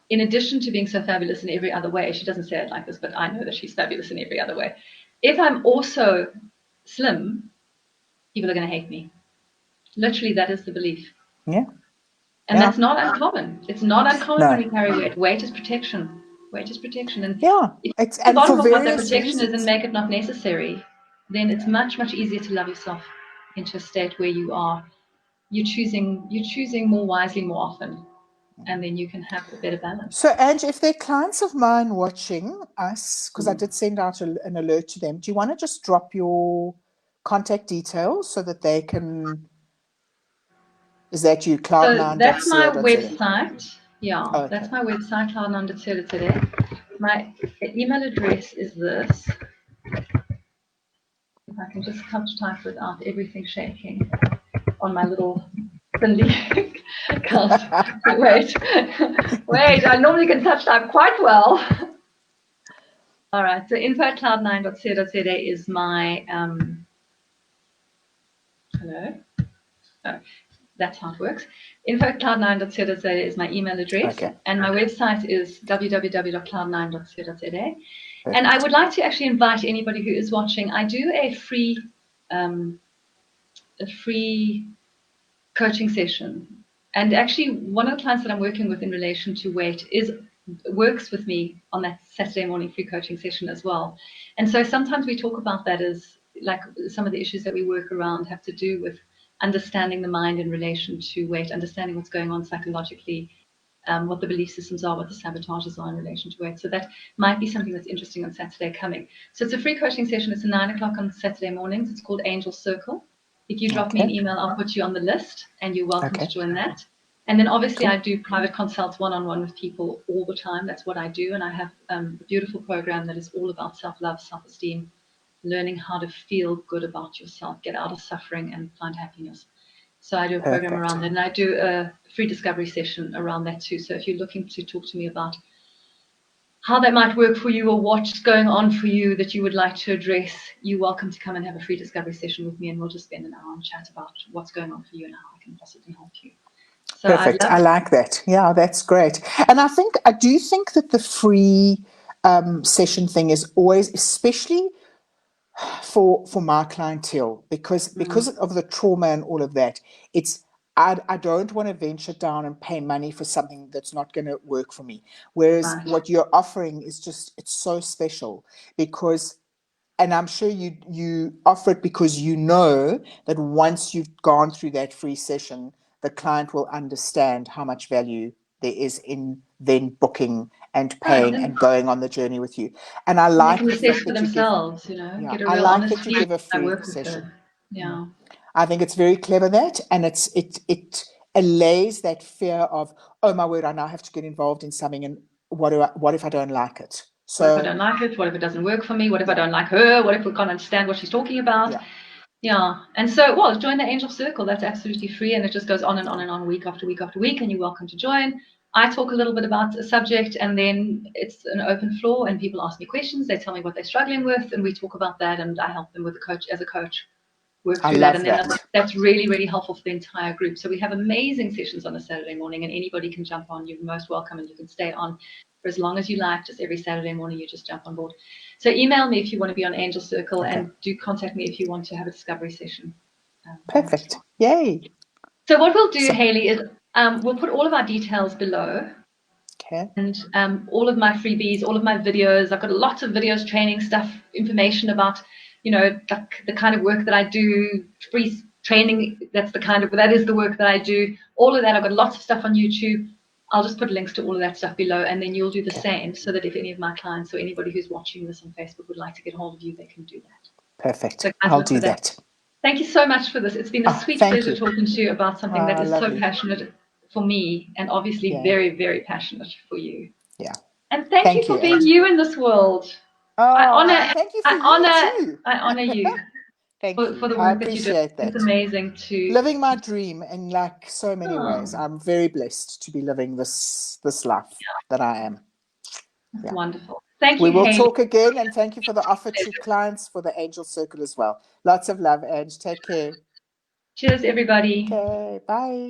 [SPEAKER 1] in addition to being so fabulous in every other way, she doesn't say it like this, but I know that she's fabulous in every other way. If I'm also slim, people are going to hate me. Literally, that is the belief.
[SPEAKER 2] Yeah.
[SPEAKER 1] And that's not uncommon. It's not uncommon when we carry weight. Weight is protection. Weight is protection. And if
[SPEAKER 2] it's
[SPEAKER 1] the bottom
[SPEAKER 2] for
[SPEAKER 1] of what that
[SPEAKER 2] various
[SPEAKER 1] protection is and
[SPEAKER 2] reasons.
[SPEAKER 1] make it not necessary, then it's much, much easier to love yourself into a state where you're choosing more wisely more often. And then you can have a better balance.
[SPEAKER 2] So, Ange, if there are clients of mine watching us, because I did send out an alert to them, do you want to just drop your contact details so that they can? Is that you,
[SPEAKER 1] So that's my
[SPEAKER 2] cloud9.co.za?
[SPEAKER 1] website. Yeah,
[SPEAKER 2] Okay.
[SPEAKER 1] that's my website, cloud9.co.za. My email address is this. If I can just touch type without everything shaking on my little thinly. Wait, I normally can touch type quite well. All right, so info@cloud9.co.za is my, hello? Oh, that's how it works. Info@cloud9.co.za is my email address, and my website is www.cloud9.co.za. And I would like to actually invite anybody who is watching. I do a free coaching session, and actually one of the clients that I'm working with in relation to weight works with me on that Saturday morning free coaching session as well. And so sometimes we talk about that as like some of the issues that we work around have to do with understanding the mind in relation to weight, understanding what's going on psychologically, what the belief systems are, what the sabotages are in relation to weight. So that might be something that's interesting on Saturday coming. So it's a free coaching session. It's at 9 o'clock on Saturday mornings. It's called Angel Circle. If you drop me an email, I'll put you on the list, and you're welcome to join that. And then obviously I do private consults one-on-one with people all the time. That's what I do. And I have a beautiful program that is all about self-love, self-esteem, learning how to feel good about yourself, get out of suffering and find happiness. So I do a program around that, and I do a free discovery session around that too. So if you're looking to talk to me about how that might work for you or what's going on for you that you would like to address, you're welcome to come and have a free discovery session with me, and we'll just spend an hour and chat about what's going on for you and how I can possibly help you. So
[SPEAKER 2] perfect. I like that. Yeah, that's great. And I do think that the free session thing is always, especially for my clientele, because of the trauma and all of that, I don't want to venture down and pay money for something that's not going to work for me. Whereas what you're offering is it's so special because, and I'm sure you offer it because you know that once you've gone through that free session, the client will understand how much value there is in then booking and paying and going on the journey with you. And I like
[SPEAKER 1] the fact that you give, get a real honest
[SPEAKER 2] that you give a free session.
[SPEAKER 1] Yeah.
[SPEAKER 2] I think it's very clever that, and it allays that fear of, oh my word, I now have to get involved in something, and what if I don't like it?
[SPEAKER 1] So what if I don't like it? What if it doesn't work for me? What if I don't like her? What if we can't understand what she's talking about? Yeah. And so, join the Angel Circle. That's absolutely free, and it just goes on and on and on, week after week after week, and you're welcome to join. I talk a little bit about a subject, and then it's an open floor, and people ask me questions. They tell me what they're struggling with, and we talk about that, and I help them with as a coach, work through that. And then that's really, really helpful for the entire group. So we have amazing sessions on a Saturday morning, and anybody can jump on. You're most welcome, and you can stay on for as long as you like. Just every Saturday morning, you just jump on board. So email me if you want to be on Angel Circle, and do contact me if you want to have a discovery session.
[SPEAKER 2] Perfect. Yay.
[SPEAKER 1] So what we'll do, Hayley, is we'll put all of our details below.
[SPEAKER 2] Okay.
[SPEAKER 1] And all of my freebies, all of my videos. I've got lots of videos, training stuff, information about, the kind of work that I do, free training. That is the work that I do. All of that. I've got lots of stuff on YouTube. I'll just put links to all of that stuff below, and then you'll do the same, so that if any of my clients or anybody who's watching this on Facebook would like to get hold of you, they can do that.
[SPEAKER 2] Perfect. So I'll do that.
[SPEAKER 1] Thank you so much for this. It's been a sweet pleasure talking to you about something that is so passionate for me, and obviously very, very passionate for you.
[SPEAKER 2] Yeah.
[SPEAKER 1] And thank you for being you in this world.
[SPEAKER 2] Oh, thank you for you too.
[SPEAKER 1] I honor you
[SPEAKER 2] Thank you.
[SPEAKER 1] for the
[SPEAKER 2] I
[SPEAKER 1] work that you do.
[SPEAKER 2] appreciate
[SPEAKER 1] It's
[SPEAKER 2] that.
[SPEAKER 1] amazing to.
[SPEAKER 2] Living my dream in like so many ways.
[SPEAKER 1] Oh,
[SPEAKER 2] I'm very blessed to be living this life that I am.
[SPEAKER 1] that's
[SPEAKER 2] Yeah.
[SPEAKER 1] wonderful. Thank
[SPEAKER 2] We
[SPEAKER 1] you,
[SPEAKER 2] will
[SPEAKER 1] Hayley.
[SPEAKER 2] talk again, and thank you for the offer to
[SPEAKER 1] Pleasure.
[SPEAKER 2] clients for the Angel Circle as well. Lots of love, Ange. Take care.
[SPEAKER 1] Cheers, everybody.
[SPEAKER 2] Okay, bye.